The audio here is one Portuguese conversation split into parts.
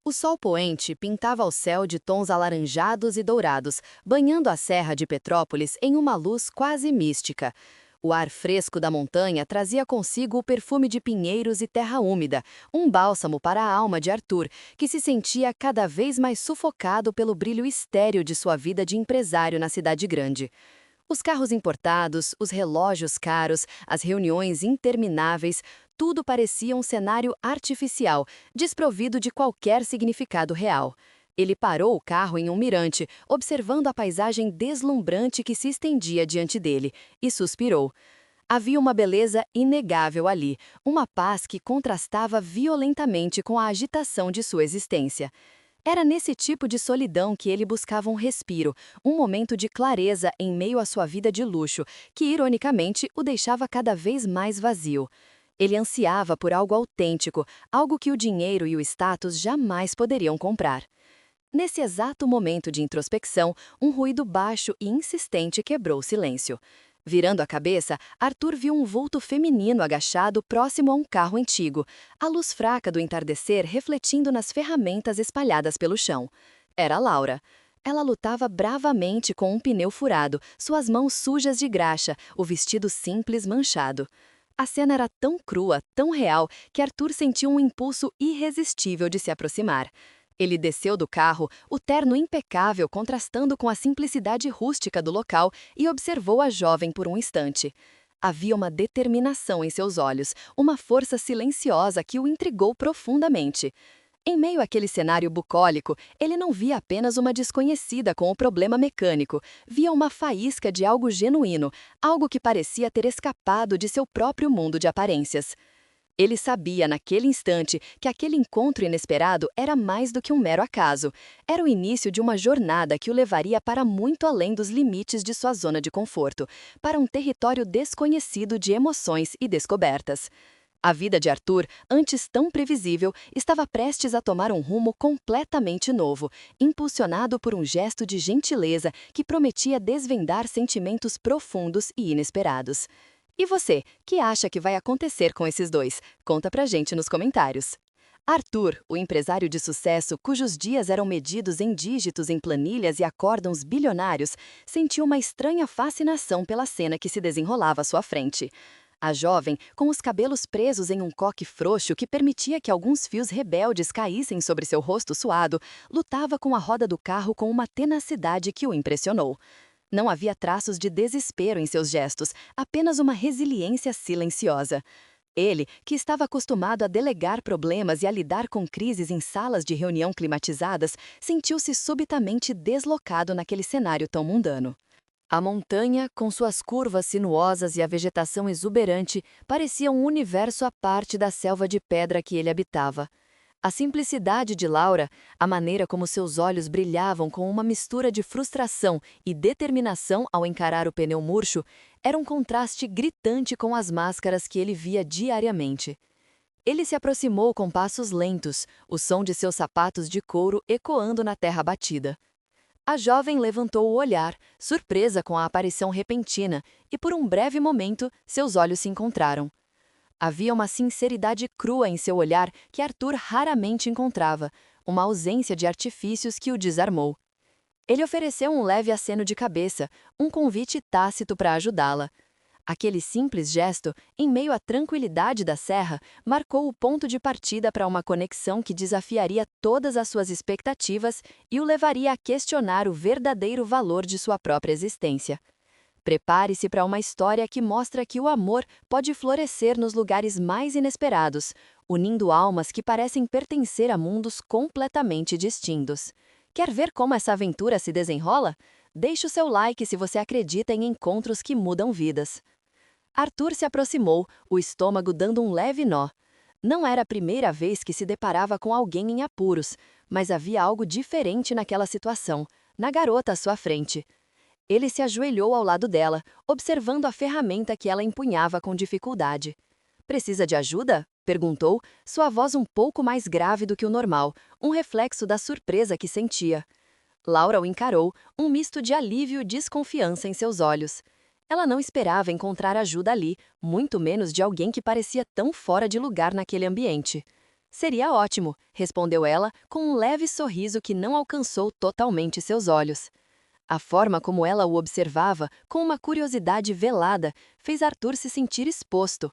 O sol poente pintava o céu de tons alaranjados e dourados, banhando a Serra de Petrópolis em uma luz quase mística. O ar fresco da montanha trazia consigo o perfume de pinheiros e terra úmida, um bálsamo para a alma de Arthur, que se sentia cada vez mais sufocado pelo brilho estéril de sua vida de empresário na cidade grande. Os carros importados, os relógios caros, as reuniões intermináveis, tudo parecia um cenário artificial, desprovido de qualquer significado real. Ele parou o carro em um mirante, observando a paisagem deslumbrante que se estendia diante dele, e suspirou. Havia uma beleza inegável ali, uma paz que contrastava violentamente com a agitação de sua existência. Era nesse tipo de solidão que ele buscava um respiro, um momento de clareza em meio à sua vida de luxo, que ironicamente o deixava cada vez mais vazio. Ele ansiava por algo autêntico, algo que o dinheiro e o status jamais poderiam comprar. Nesse exato momento de introspecção, um ruído baixo e insistente quebrou o silêncio. Virando a cabeça, Arthur viu um vulto feminino agachado próximo a um carro antigo, a luz fraca do entardecer refletindo nas ferramentas espalhadas pelo chão. Era Laura. Ela lutava bravamente com um pneu furado, suas mãos sujas de graxa, o vestido simples manchado. A cena era tão crua, tão real, que Arthur sentiu um impulso irresistível de se aproximar. Ele desceu do carro, o terno impecável contrastando com a simplicidade rústica do local, e observou a jovem por um instante. Havia uma determinação em seus olhos, uma força silenciosa que o intrigou profundamente. Em meio àquele cenário bucólico, ele não via apenas uma desconhecida com o problema mecânico, via uma faísca de algo genuíno, algo que parecia ter escapado de seu próprio mundo de aparências. Ele sabia naquele instante que aquele encontro inesperado era mais do que um mero acaso. Era o início de uma jornada que o levaria para muito além dos limites de sua zona de conforto, para um território desconhecido de emoções e descobertas. A vida de Arthur, antes tão previsível, estava prestes a tomar um rumo completamente novo, impulsionado por um gesto de gentileza que prometia desvendar sentimentos profundos e inesperados. E você, que acha que vai acontecer com esses dois? Conta pra gente nos comentários. Arthur, o empresário de sucesso cujos dias eram medidos em dígitos em planilhas e acórdãos bilionários, sentiu uma estranha fascinação pela cena que se desenrolava à sua frente. A jovem, com os cabelos presos em um coque frouxo que permitia que alguns fios rebeldes caíssem sobre seu rosto suado, lutava com a roda do carro com uma tenacidade que o impressionou. Não havia traços de desespero em seus gestos, apenas uma resiliência silenciosa. Ele, que estava acostumado a delegar problemas e a lidar com crises em salas de reunião climatizadas, sentiu-se subitamente deslocado naquele cenário tão mundano. A montanha, com suas curvas sinuosas e a vegetação exuberante, parecia um universo à parte da selva de pedra que ele habitava. A simplicidade de Laura, a maneira como seus olhos brilhavam com uma mistura de frustração e determinação ao encarar o pneu murcho, era um contraste gritante com as máscaras que ele via diariamente. Ele se aproximou com passos lentos, o som de seus sapatos de couro ecoando na terra batida. A jovem levantou o olhar, surpresa com a aparição repentina, e por um breve momento seus olhos se encontraram. Havia uma sinceridade crua em seu olhar que Arthur raramente encontrava, uma ausência de artifícios que o desarmou. Ele ofereceu um leve aceno de cabeça, um convite tácito para ajudá-la. Aquele simples gesto, em meio à tranquilidade da serra, marcou o ponto de partida para uma conexão que desafiaria todas as suas expectativas e o levaria a questionar o verdadeiro valor de sua própria existência. Prepare-se para uma história que mostra que o amor pode florescer nos lugares mais inesperados, unindo almas que parecem pertencer a mundos completamente distintos. Quer ver como essa aventura se desenrola? Deixe o seu like se você acredita em encontros que mudam vidas. Arthur se aproximou, o estômago dando um leve nó. Não era a primeira vez que se deparava com alguém em apuros, mas havia algo diferente naquela situação, na garota à sua frente. Ele se ajoelhou ao lado dela, observando a ferramenta que ela empunhava com dificuldade. "Precisa de ajuda?" perguntou, sua voz um pouco mais grave do que o normal, um reflexo da surpresa que sentia. Laura o encarou, um misto de alívio e desconfiança em seus olhos. Ela não esperava encontrar ajuda ali, muito menos de alguém que parecia tão fora de lugar naquele ambiente. Seria ótimo, respondeu ela, com um leve sorriso que não alcançou totalmente seus olhos. A forma como ela o observava, com uma curiosidade velada, fez Arthur se sentir exposto.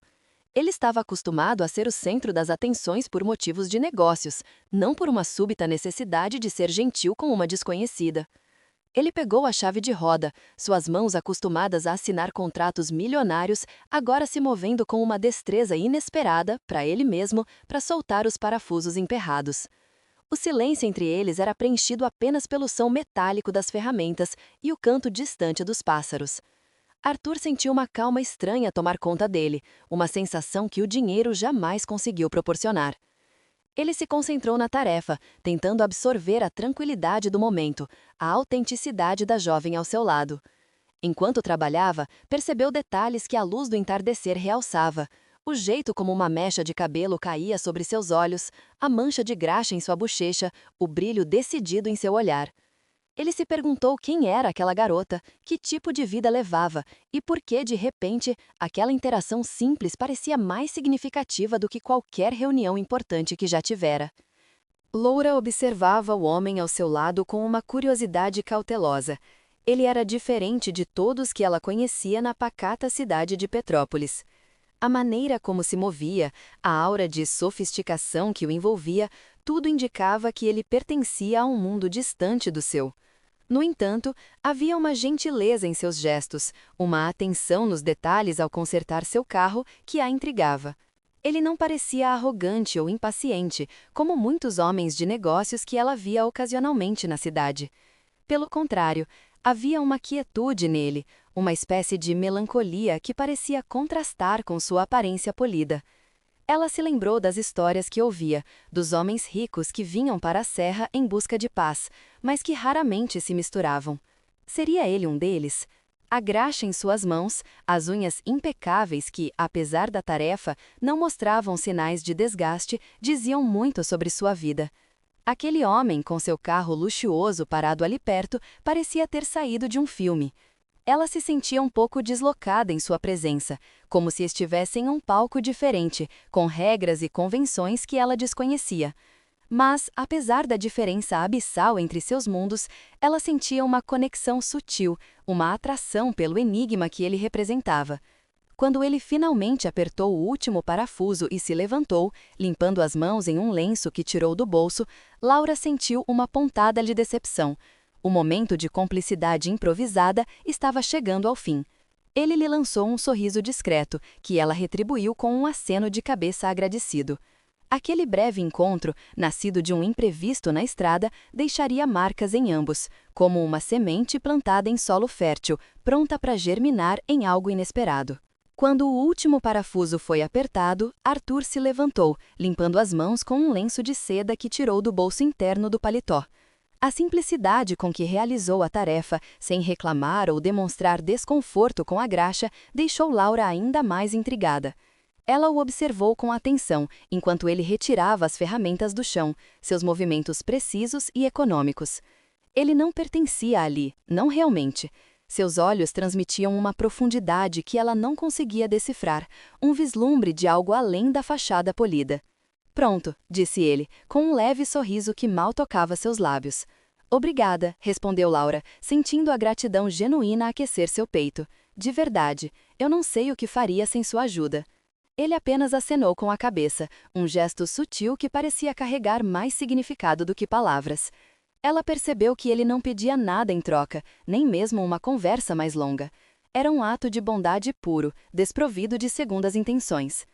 Ele estava acostumado a ser o centro das atenções por motivos de negócios, não por uma súbita necessidade de ser gentil com uma desconhecida. Ele pegou a chave de roda, suas mãos acostumadas a assinar contratos milionários, agora se movendo com uma destreza inesperada, para ele mesmo, para soltar os parafusos emperrados. O silêncio entre eles era preenchido apenas pelo som metálico das ferramentas e o canto distante dos pássaros. Arthur sentiu uma calma estranha tomar conta dele, uma sensação que o dinheiro jamais conseguiu proporcionar. Ele se concentrou na tarefa, tentando absorver a tranquilidade do momento, a autenticidade da jovem ao seu lado. Enquanto trabalhava, percebeu detalhes que a luz do entardecer realçava: o jeito como uma mecha de cabelo caía sobre seus olhos, a mancha de graxa em sua bochecha, o brilho decidido em seu olhar. Ele se perguntou quem era aquela garota, que tipo de vida levava e por que, de repente, aquela interação simples parecia mais significativa do que qualquer reunião importante que já tivera. Laura observava o homem ao seu lado com uma curiosidade cautelosa. Ele era diferente de todos que ela conhecia na pacata cidade de Petrópolis. A maneira como se movia, a aura de sofisticação que o envolvia, tudo indicava que ele pertencia a um mundo distante do seu. No entanto, havia uma gentileza em seus gestos, uma atenção nos detalhes ao consertar seu carro que a intrigava. Ele não parecia arrogante ou impaciente, como muitos homens de negócios que ela via ocasionalmente na cidade. Pelo contrário, havia uma quietude nele, uma espécie de melancolia que parecia contrastar com sua aparência polida. Ela se lembrou das histórias que ouvia, dos homens ricos que vinham para a serra em busca de paz, mas que raramente se misturavam. Seria ele um deles? A graxa em suas mãos, as unhas impecáveis que, apesar da tarefa, não mostravam sinais de desgaste, diziam muito sobre sua vida. Aquele homem, com seu carro luxuoso parado ali perto, parecia ter saído de um filme. Ela se sentia um pouco deslocada em sua presença, como se estivesse em um palco diferente, com regras e convenções que ela desconhecia. Mas, apesar da diferença abissal entre seus mundos, ela sentia uma conexão sutil, uma atração pelo enigma que ele representava. Quando ele finalmente apertou o último parafuso e se levantou, limpando as mãos em um lenço que tirou do bolso, Laura sentiu uma pontada de decepção. O momento de cumplicidade improvisada estava chegando ao fim. Ele lhe lançou um sorriso discreto, que ela retribuiu com um aceno de cabeça agradecido. Aquele breve encontro, nascido de um imprevisto na estrada, deixaria marcas em ambos, como uma semente plantada em solo fértil, pronta para germinar em algo inesperado. Quando o último parafuso foi apertado, Arthur se levantou, limpando as mãos com um lenço de seda que tirou do bolso interno do paletó. A simplicidade com que realizou a tarefa, sem reclamar ou demonstrar desconforto com a graxa, deixou Laura ainda mais intrigada. Ela o observou com atenção, enquanto ele retirava as ferramentas do chão, seus movimentos precisos e econômicos. Ele não pertencia ali, não realmente. Seus olhos transmitiam uma profundidade que ela não conseguia decifrar, um vislumbre de algo além da fachada polida. Pronto, disse ele, com um leve sorriso que mal tocava seus lábios. Obrigada, respondeu Laura, sentindo a gratidão genuína aquecer seu peito. De verdade, eu não sei o que faria sem sua ajuda. Ele apenas acenou com a cabeça, um gesto sutil que parecia carregar mais significado do que palavras. Ela percebeu que ele não pedia nada em troca, nem mesmo uma conversa mais longa. Era um ato de bondade puro, desprovido de segundas intenções.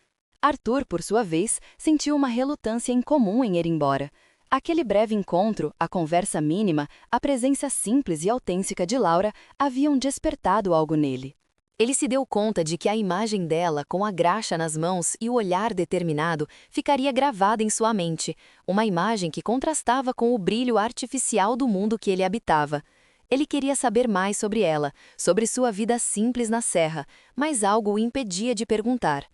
Arthur, por sua vez, sentiu uma relutância incomum em ir embora. Aquele breve encontro, a conversa mínima, a presença simples e autêntica de Laura haviam despertado algo nele. Ele se deu conta de que a imagem dela, com a graxa nas mãos e o olhar determinado, ficaria gravada em sua mente, uma imagem que contrastava com o brilho artificial do mundo que ele habitava. Ele queria saber mais sobre ela, sobre sua vida simples na serra, mas algo o impedia de perguntar.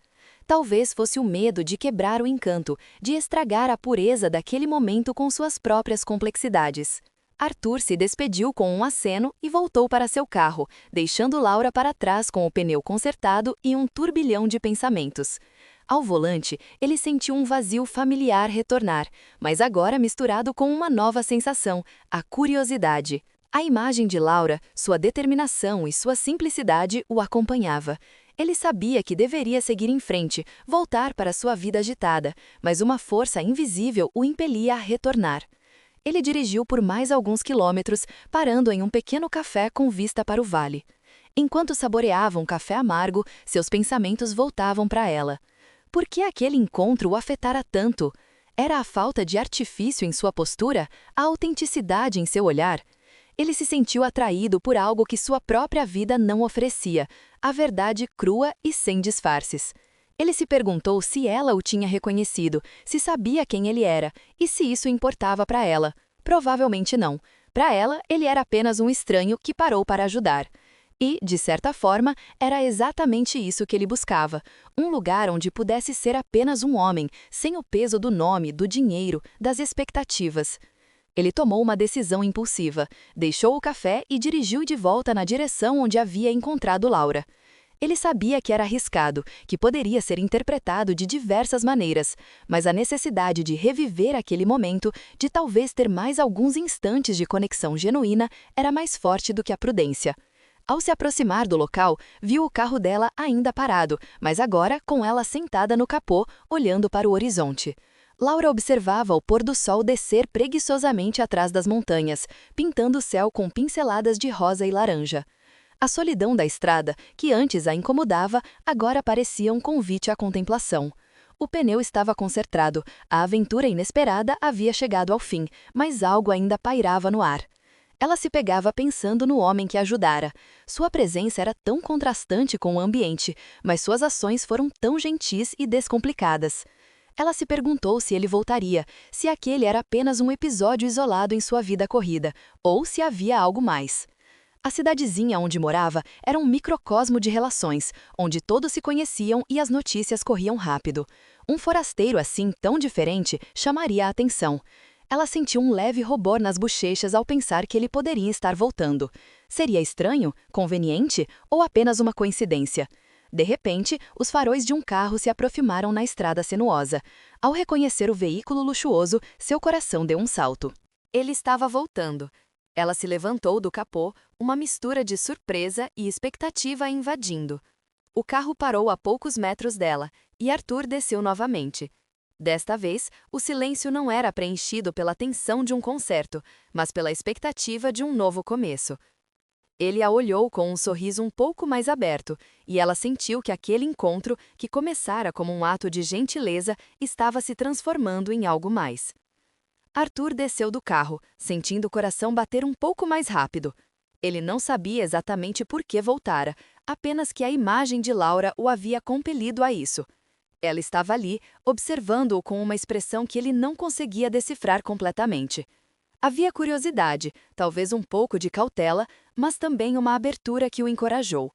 Talvez fosse o medo de quebrar o encanto, de estragar a pureza daquele momento com suas próprias complexidades. Arthur se despediu com um aceno e voltou para seu carro, deixando Laura para trás com o pneu consertado e um turbilhão de pensamentos. Ao volante, ele sentiu um vazio familiar retornar, mas agora misturado com uma nova sensação, a curiosidade. A imagem de Laura, sua determinação e sua simplicidade o acompanhava. Ele sabia que deveria seguir em frente, voltar para sua vida agitada, mas uma força invisível o impelia a retornar. Ele dirigiu por mais alguns quilômetros, parando em um pequeno café com vista para o vale. Enquanto saboreava um café amargo, seus pensamentos voltavam para ela. Por que aquele encontro o afetara tanto? Era a falta de artifício em sua postura? A autenticidade em seu olhar? Ele se sentiu atraído por algo que sua própria vida não oferecia, a verdade crua e sem disfarces. Ele se perguntou se ela o tinha reconhecido, se sabia quem ele era e se isso importava para ela. Provavelmente não. Para ela, ele era apenas um estranho que parou para ajudar. E, de certa forma, era exatamente isso que ele buscava. Um lugar onde pudesse ser apenas um homem, sem o peso do nome, do dinheiro, das expectativas. Ele tomou uma decisão impulsiva, deixou o café e dirigiu de volta na direção onde havia encontrado Laura. Ele sabia que era arriscado, que poderia ser interpretado de diversas maneiras, mas a necessidade de reviver aquele momento, de talvez ter mais alguns instantes de conexão genuína, era mais forte do que a prudência. Ao se aproximar do local, viu o carro dela ainda parado, mas agora com ela sentada no capô, olhando para o horizonte. Laura observava o pôr do sol descer preguiçosamente atrás das montanhas, pintando o céu com pinceladas de rosa e laranja. A solidão da estrada, que antes a incomodava, agora parecia um convite à contemplação. O pneu estava consertado, a aventura inesperada havia chegado ao fim, mas algo ainda pairava no ar. Ela se pegava pensando no homem que a ajudara. Sua presença era tão contrastante com o ambiente, mas suas ações foram tão gentis e descomplicadas. Ela se perguntou se ele voltaria, se aquele era apenas um episódio isolado em sua vida corrida, ou se havia algo mais. A cidadezinha onde morava era um microcosmo de relações, onde todos se conheciam e as notícias corriam rápido. Um forasteiro assim tão diferente chamaria a atenção. Ela sentiu um leve rubor nas bochechas ao pensar que ele poderia estar voltando. Seria estranho, conveniente ou apenas uma coincidência? De repente, os faróis de um carro se aproximaram na estrada sinuosa. Ao reconhecer o veículo luxuoso, seu coração deu um salto. Ele estava voltando. Ela se levantou do capô, uma mistura de surpresa e expectativa a invadindo. O carro parou a poucos metros dela, e Arthur desceu novamente. Desta vez, o silêncio não era preenchido pela tensão de um concerto, mas pela expectativa de um novo começo. Ele a olhou com um sorriso um pouco mais aberto, e ela sentiu que aquele encontro, que começara como um ato de gentileza, estava se transformando em algo mais. Arthur desceu do carro, sentindo o coração bater um pouco mais rápido. Ele não sabia exatamente por que voltara, apenas que a imagem de Laura o havia compelido a isso. Ela estava ali, observando-o com uma expressão que ele não conseguia decifrar completamente. Havia curiosidade, talvez um pouco de cautela, mas também uma abertura que o encorajou.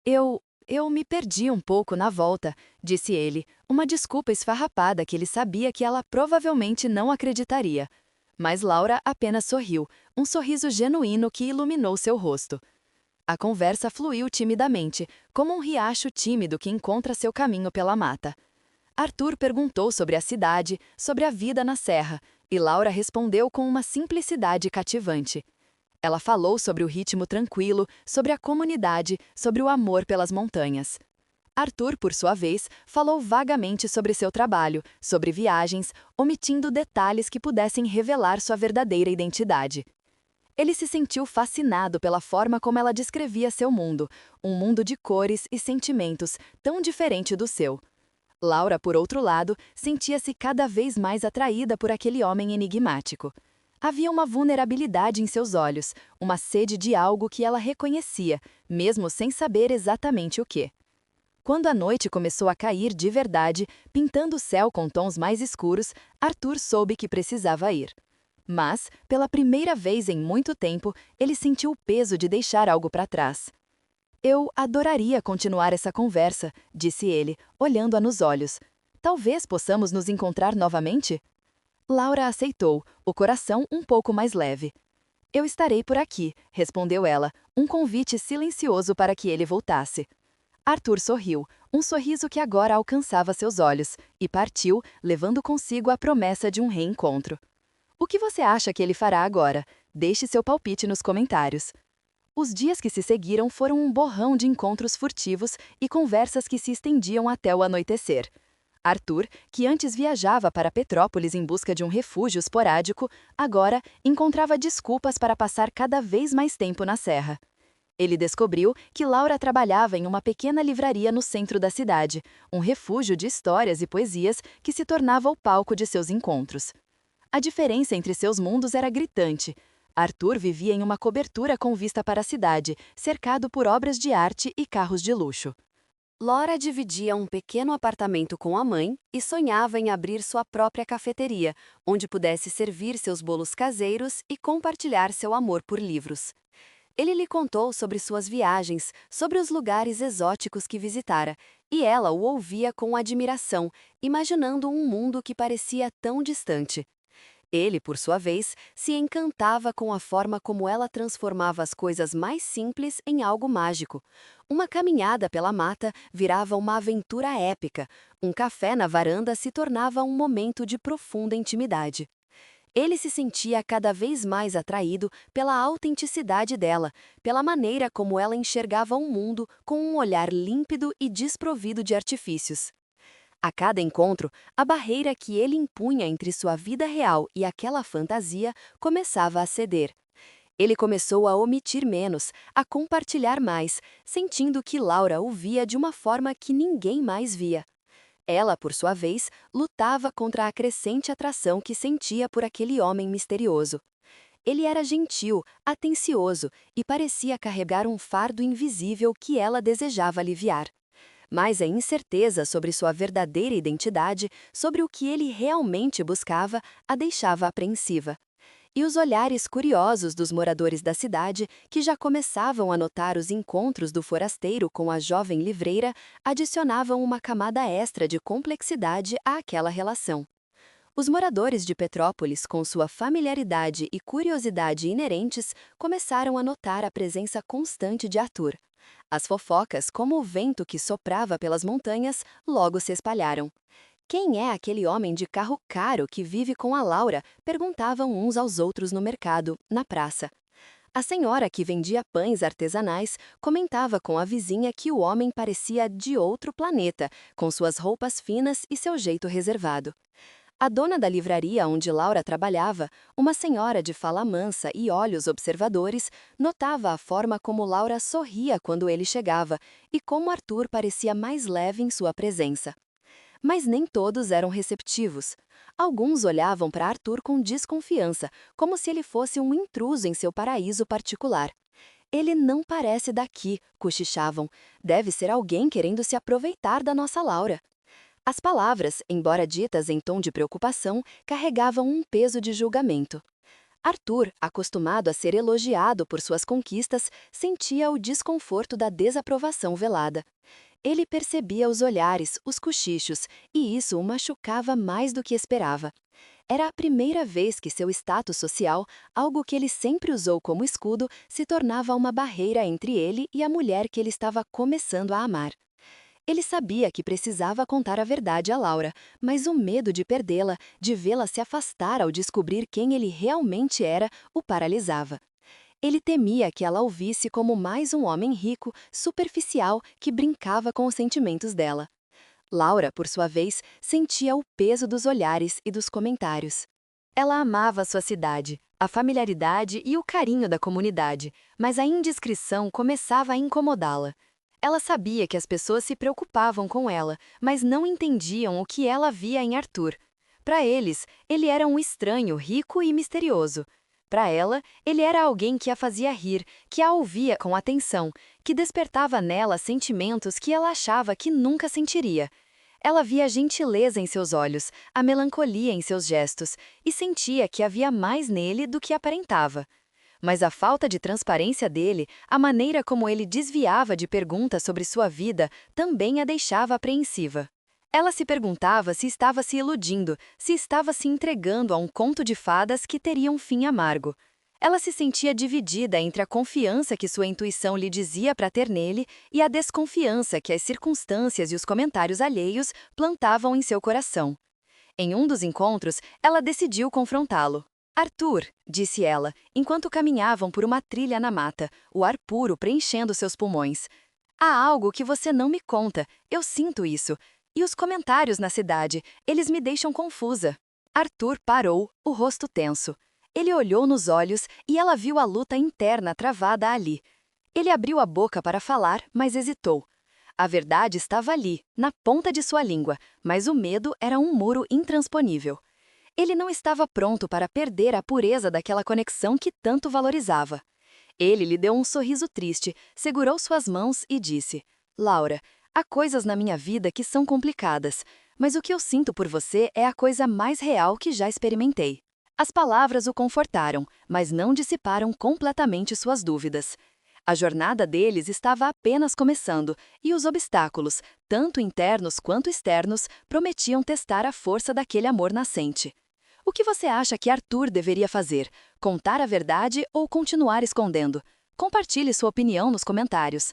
Eu me perdi um pouco na volta, disse ele, uma desculpa esfarrapada que ele sabia que ela provavelmente não acreditaria. Mas Laura apenas sorriu, um sorriso genuíno que iluminou seu rosto. A conversa fluiu timidamente, como um riacho tímido que encontra seu caminho pela mata. Arthur perguntou sobre a cidade, sobre a vida na serra, e Laura respondeu com uma simplicidade cativante. Ela falou sobre o ritmo tranquilo, sobre a comunidade, sobre o amor pelas montanhas. Arthur, por sua vez, falou vagamente sobre seu trabalho, sobre viagens, omitindo detalhes que pudessem revelar sua verdadeira identidade. Ele se sentiu fascinado pela forma como ela descrevia seu mundo, um mundo de cores e sentimentos tão diferente do seu. Laura, por outro lado, sentia-se cada vez mais atraída por aquele homem enigmático. Havia uma vulnerabilidade em seus olhos, uma sede de algo que ela reconhecia, mesmo sem saber exatamente o que. Quando a noite começou a cair de verdade, pintando o céu com tons mais escuros, Arthur soube que precisava ir. Mas, pela primeira vez em muito tempo, ele sentiu o peso de deixar algo para trás. Eu adoraria continuar essa conversa, disse ele, olhando-a nos olhos. Talvez possamos nos encontrar novamente? Laura aceitou, o coração um pouco mais leve. Eu estarei por aqui, respondeu ela, um convite silencioso para que ele voltasse. Arthur sorriu, um sorriso que agora alcançava seus olhos, e partiu, levando consigo a promessa de um reencontro. O que você acha que ele fará agora? Deixe seu palpite nos comentários. Os dias que se seguiram foram um borrão de encontros furtivos e conversas que se estendiam até o anoitecer. Arthur, que antes viajava para Petrópolis em busca de um refúgio esporádico, agora encontrava desculpas para passar cada vez mais tempo na serra. Ele descobriu que Laura trabalhava em uma pequena livraria no centro da cidade, um refúgio de histórias e poesias que se tornava o palco de seus encontros. A diferença entre seus mundos era gritante. Arthur vivia em uma cobertura com vista para a cidade, cercado por obras de arte e carros de luxo. Laura dividia um pequeno apartamento com a mãe e sonhava em abrir sua própria cafeteria, onde pudesse servir seus bolos caseiros e compartilhar seu amor por livros. Ele lhe contou sobre suas viagens, sobre os lugares exóticos que visitara, e ela o ouvia com admiração, imaginando um mundo que parecia tão distante. Ele, por sua vez, se encantava com a forma como ela transformava as coisas mais simples em algo mágico. Uma caminhada pela mata virava uma aventura épica, um café na varanda se tornava um momento de profunda intimidade. Ele se sentia cada vez mais atraído pela autenticidade dela, pela maneira como ela enxergava o mundo com um olhar límpido e desprovido de artifícios. A cada encontro, a barreira que ele impunha entre sua vida real e aquela fantasia começava a ceder. Ele começou a omitir menos, a compartilhar mais, sentindo que Laura o via de uma forma que ninguém mais via. Ela, por sua vez, lutava contra a crescente atração que sentia por aquele homem misterioso. Ele era gentil, atencioso e parecia carregar um fardo invisível que ela desejava aliviar. Mas a incerteza sobre sua verdadeira identidade, sobre o que ele realmente buscava, a deixava apreensiva. E os olhares curiosos dos moradores da cidade, que já começavam a notar os encontros do forasteiro com a jovem livreira, adicionavam uma camada extra de complexidade àquela relação. Os moradores de Petrópolis, com sua familiaridade e curiosidade inerentes, começaram a notar a presença constante de Arthur. As fofocas, como o vento que soprava pelas montanhas, logo se espalharam. Quem é aquele homem de carro caro que vive com a Laura? Perguntavam uns aos outros no mercado, na praça. A senhora que vendia pães artesanais comentava com a vizinha que o homem parecia de outro planeta, com suas roupas finas e seu jeito reservado. A dona da livraria onde Laura trabalhava, uma senhora de fala mansa e olhos observadores, notava a forma como Laura sorria quando ele chegava e como Arthur parecia mais leve em sua presença. Mas nem todos eram receptivos. Alguns olhavam para Arthur com desconfiança, como se ele fosse um intruso em seu paraíso particular. Ele não parece daqui, cochichavam. Deve ser alguém querendo se aproveitar da nossa Laura. As palavras, embora ditas em tom de preocupação, carregavam um peso de julgamento. Arthur, acostumado a ser elogiado por suas conquistas, sentia o desconforto da desaprovação velada. Ele percebia os olhares, os cochichos, e isso o machucava mais do que esperava. Era a primeira vez que seu status social, algo que ele sempre usou como escudo, se tornava uma barreira entre ele e a mulher que ele estava começando a amar. Ele sabia que precisava contar a verdade a Laura, mas o medo de perdê-la, de vê-la se afastar ao descobrir quem ele realmente era, o paralisava. Ele temia que ela o visse como mais um homem rico, superficial, que brincava com os sentimentos dela. Laura, por sua vez, sentia o peso dos olhares e dos comentários. Ela amava sua cidade, a familiaridade e o carinho da comunidade, mas a indiscrição começava a incomodá-la. Ela sabia que as pessoas se preocupavam com ela, mas não entendiam o que ela via em Arthur. Para eles, ele era um estranho rico e misterioso. Para ela, ele era alguém que a fazia rir, que a ouvia com atenção, que despertava nela sentimentos que ela achava que nunca sentiria. Ela via a gentileza em seus olhos, a melancolia em seus gestos, e sentia que havia mais nele do que aparentava. Mas a falta de transparência dele, a maneira como ele desviava de perguntas sobre sua vida, também a deixava apreensiva. Ela se perguntava se estava se iludindo, se estava se entregando a um conto de fadas que teria um fim amargo. Ela se sentia dividida entre a confiança que sua intuição lhe dizia para ter nele e a desconfiança que as circunstâncias e os comentários alheios plantavam em seu coração. Em um dos encontros, ela decidiu confrontá-lo. Arthur, disse ela, enquanto caminhavam por uma trilha na mata, o ar puro preenchendo seus pulmões. Há algo que você não me conta, eu sinto isso. E os comentários na cidade, eles me deixam confusa. Arthur parou, o rosto tenso. Ele olhou nos olhos e ela viu a luta interna travada ali. Ele abriu a boca para falar, mas hesitou. A verdade estava ali, na ponta de sua língua, mas o medo era um muro intransponível. Ele não estava pronto para perder a pureza daquela conexão que tanto valorizava. Ele lhe deu um sorriso triste, segurou suas mãos e disse: Laura, há coisas na minha vida que são complicadas, mas o que eu sinto por você é a coisa mais real que já experimentei. As palavras o confortaram, mas não dissiparam completamente suas dúvidas. A jornada deles estava apenas começando, e os obstáculos, tanto internos quanto externos, prometiam testar a força daquele amor nascente. O que você acha que Arthur deveria fazer? Contar a verdade ou continuar escondendo? Compartilhe sua opinião nos comentários.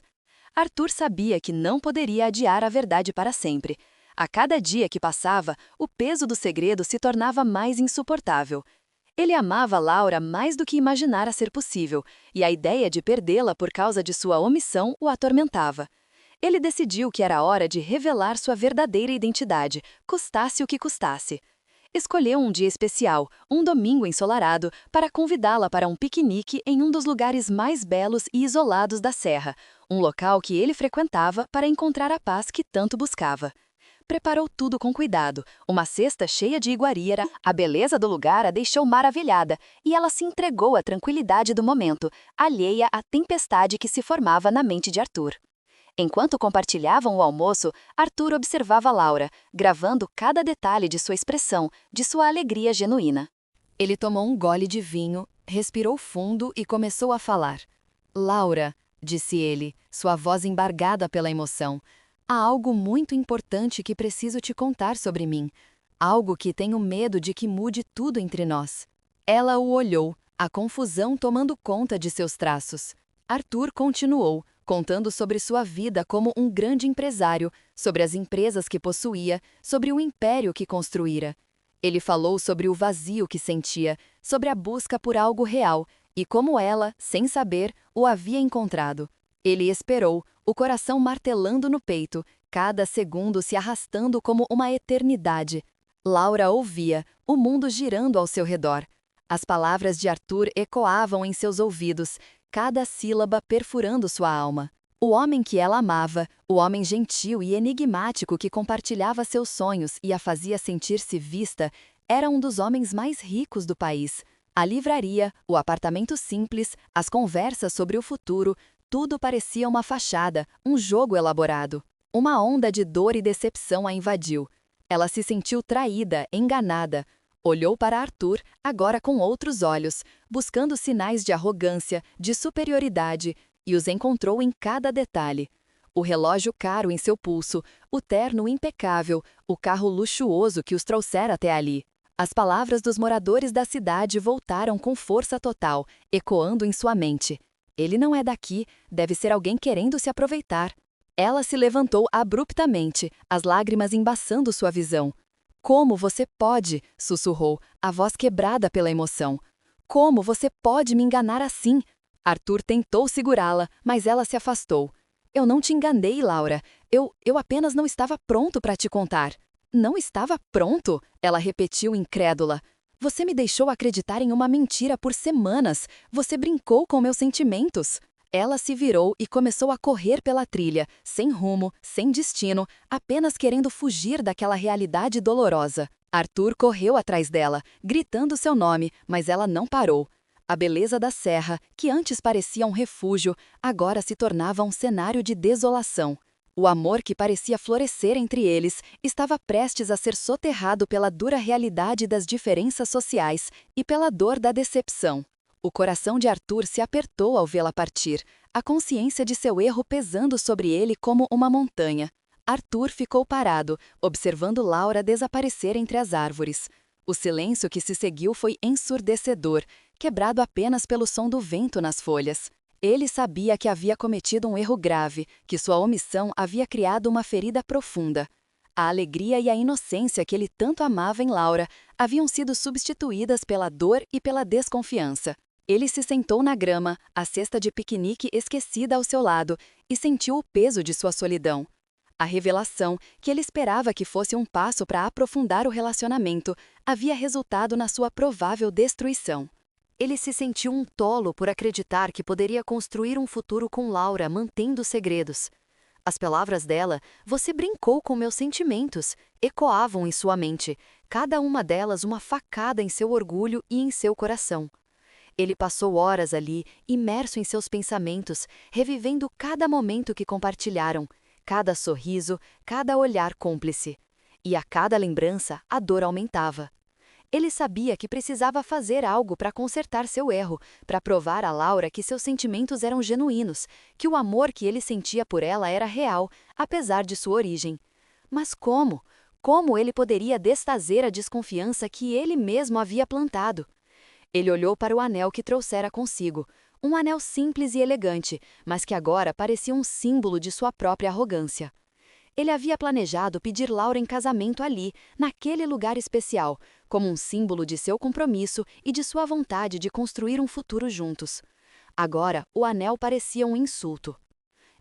Arthur sabia que não poderia adiar a verdade para sempre. A cada dia que passava, o peso do segredo se tornava mais insuportável. Ele amava Laura mais do que imaginara ser possível, e a ideia de perdê-la por causa de sua omissão o atormentava. Ele decidiu que era hora de revelar sua verdadeira identidade, custasse o que custasse. Escolheu um dia especial, um domingo ensolarado, para convidá-la para um piquenique em um dos lugares mais belos e isolados da serra, um local que ele frequentava para encontrar a paz que tanto buscava. Preparou tudo com cuidado, uma cesta cheia de iguaria, a beleza do lugar a deixou maravilhada, e ela se entregou à tranquilidade do momento, alheia à tempestade que se formava na mente de Arthur. Enquanto compartilhavam o almoço, Arthur observava Laura, gravando cada detalhe de sua expressão, de sua alegria genuína. Ele tomou um gole de vinho, respirou fundo e começou a falar. Laura, disse ele, sua voz embargada pela emoção, há algo muito importante que preciso te contar sobre mim. Algo que tenho medo de que mude tudo entre nós. Ela o olhou, a confusão tomando conta de seus traços. Arthur continuou, contando sobre sua vida como um grande empresário, sobre as empresas que possuía, sobre o império que construíra. Ele falou sobre o vazio que sentia, sobre a busca por algo real, e como ela, sem saber, o havia encontrado. Ele esperou, o coração martelando no peito, cada segundo se arrastando como uma eternidade. Laura ouvia, o mundo girando ao seu redor. As palavras de Arthur ecoavam em seus ouvidos, cada sílaba perfurando sua alma. O homem que ela amava, o homem gentil e enigmático que compartilhava seus sonhos e a fazia sentir-se vista, era um dos homens mais ricos do país. A livraria, o apartamento simples, as conversas sobre o futuro, tudo parecia uma fachada, um jogo elaborado. Uma onda de dor e decepção a invadiu. Ela se sentiu traída, enganada. Olhou para Arthur, agora com outros olhos, buscando sinais de arrogância, de superioridade, e os encontrou em cada detalhe. O relógio caro em seu pulso, o terno impecável, o carro luxuoso que os trouxera até ali. As palavras dos moradores da cidade voltaram com força total, ecoando em sua mente. Ele não é daqui, deve ser alguém querendo se aproveitar. Ela se levantou abruptamente, as lágrimas embaçando sua visão. Como você pode? Sussurrou, a voz quebrada pela emoção. Como você pode me enganar assim? Arthur tentou segurá-la, mas ela se afastou. Eu não te enganei, Laura. Eu apenas não estava pronto para te contar. Não estava pronto? Ela repetiu incrédula. Você me deixou acreditar em uma mentira por semanas. Você brincou com meus sentimentos. Ela se virou e começou a correr pela trilha, sem rumo, sem destino, apenas querendo fugir daquela realidade dolorosa. Arthur correu atrás dela, gritando seu nome, mas ela não parou. A beleza da serra, que antes parecia um refúgio, agora se tornava um cenário de desolação. O amor que parecia florescer entre eles estava prestes a ser soterrado pela dura realidade das diferenças sociais e pela dor da decepção. O coração de Arthur se apertou ao vê-la partir, a consciência de seu erro pesando sobre ele como uma montanha. Arthur ficou parado, observando Laura desaparecer entre as árvores. O silêncio que se seguiu foi ensurdecedor, quebrado apenas pelo som do vento nas folhas. Ele sabia que havia cometido um erro grave, que sua omissão havia criado uma ferida profunda. A alegria e a inocência que ele tanto amava em Laura haviam sido substituídas pela dor e pela desconfiança. Ele se sentou na grama, a cesta de piquenique esquecida ao seu lado, e sentiu o peso de sua solidão. A revelação, que ele esperava que fosse um passo para aprofundar o relacionamento, havia resultado na sua provável destruição. Ele se sentiu um tolo por acreditar que poderia construir um futuro com Laura mantendo segredos. As palavras dela, "Você brincou com meus sentimentos", ecoavam em sua mente, cada uma delas uma facada em seu orgulho e em seu coração. Ele passou horas ali, imerso em seus pensamentos, revivendo cada momento que compartilharam, cada sorriso, cada olhar cúmplice. E a cada lembrança, a dor aumentava. Ele sabia que precisava fazer algo para consertar seu erro, para provar a Laura que seus sentimentos eram genuínos, que o amor que ele sentia por ela era real, apesar de sua origem. Mas como? Como ele poderia desfazer a desconfiança que ele mesmo havia plantado? Ele olhou para o anel que trouxera consigo, um anel simples e elegante, mas que agora parecia um símbolo de sua própria arrogância. Ele havia planejado pedir Laura em casamento ali, naquele lugar especial, como um símbolo de seu compromisso e de sua vontade de construir um futuro juntos. Agora, o anel parecia um insulto.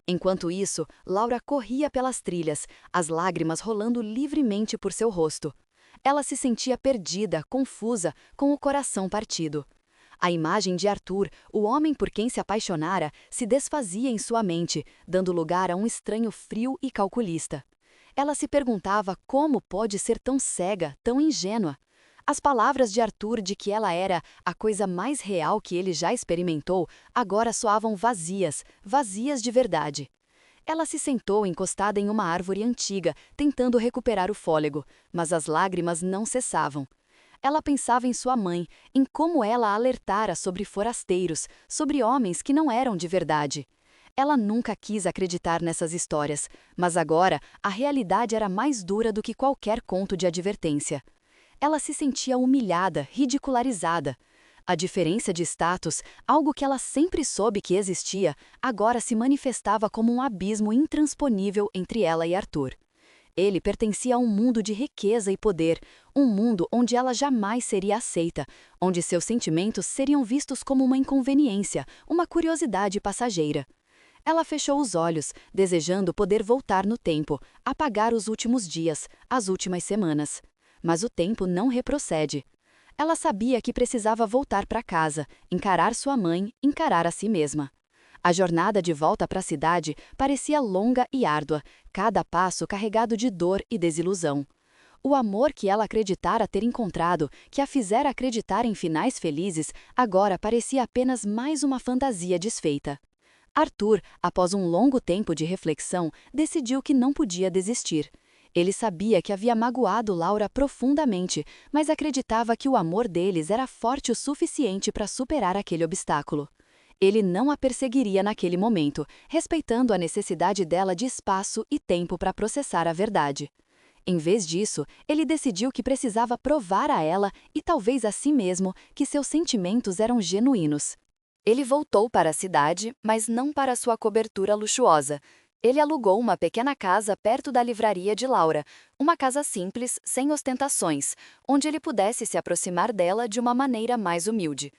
Enquanto isso, Laura corria pelas trilhas, as lágrimas rolando livremente por seu rosto. Ela se sentia perdida, confusa, com o coração partido. A imagem de Arthur, o homem por quem se apaixonara, se desfazia em sua mente, dando lugar a um estranho frio e calculista. Ela se perguntava como pode ser tão cega, tão ingênua. As palavras de Arthur de que ela era a coisa mais real que ele já experimentou, agora soavam vazias, vazias de verdade. Ela se sentou encostada em uma árvore antiga, tentando recuperar o fôlego, mas as lágrimas não cessavam. Ela pensava em sua mãe, em como ela a alertara sobre forasteiros, sobre homens que não eram de verdade. Ela nunca quis acreditar nessas histórias, mas agora a realidade era mais dura do que qualquer conto de advertência. Ela se sentia humilhada, ridicularizada. A diferença de status, algo que ela sempre soube que existia, agora se manifestava como um abismo intransponível entre ela e Arthur. Ele pertencia a um mundo de riqueza e poder, um mundo onde ela jamais seria aceita, onde seus sentimentos seriam vistos como uma inconveniência, uma curiosidade passageira. Ela fechou os olhos, desejando poder voltar no tempo, apagar os últimos dias, as últimas semanas. Mas o tempo não retrocede. Ela sabia que precisava voltar para casa, encarar sua mãe, encarar a si mesma. A jornada de volta para a cidade parecia longa e árdua, cada passo carregado de dor e desilusão. O amor que ela acreditara ter encontrado, que a fizera acreditar em finais felizes, agora parecia apenas mais uma fantasia desfeita. Arthur, após um longo tempo de reflexão, decidiu que não podia desistir. Ele sabia que havia magoado Laura profundamente, mas acreditava que o amor deles era forte o suficiente para superar aquele obstáculo. Ele não a perseguiria naquele momento, respeitando a necessidade dela de espaço e tempo para processar a verdade. Em vez disso, ele decidiu que precisava provar a ela e talvez a si mesmo que seus sentimentos eram genuínos. Ele voltou para a cidade, mas não para sua cobertura luxuosa. Ele alugou uma pequena casa perto da livraria de Laura, uma casa simples, sem ostentações, onde ele pudesse se aproximar dela de uma maneira mais humilde.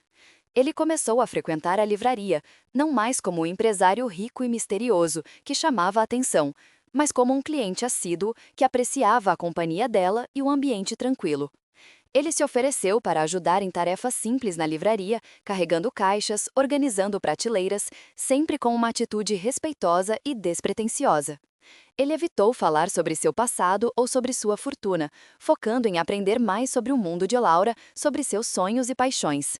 Ele começou a frequentar a livraria, não mais como um empresário rico e misterioso que chamava a atenção, mas como um cliente assíduo que apreciava a companhia dela e o ambiente tranquilo. Ele se ofereceu para ajudar em tarefas simples na livraria, carregando caixas, organizando prateleiras, sempre com uma atitude respeitosa e despretensiosa. Ele evitou falar sobre seu passado ou sobre sua fortuna, focando em aprender mais sobre o mundo de Laura, sobre seus sonhos e paixões.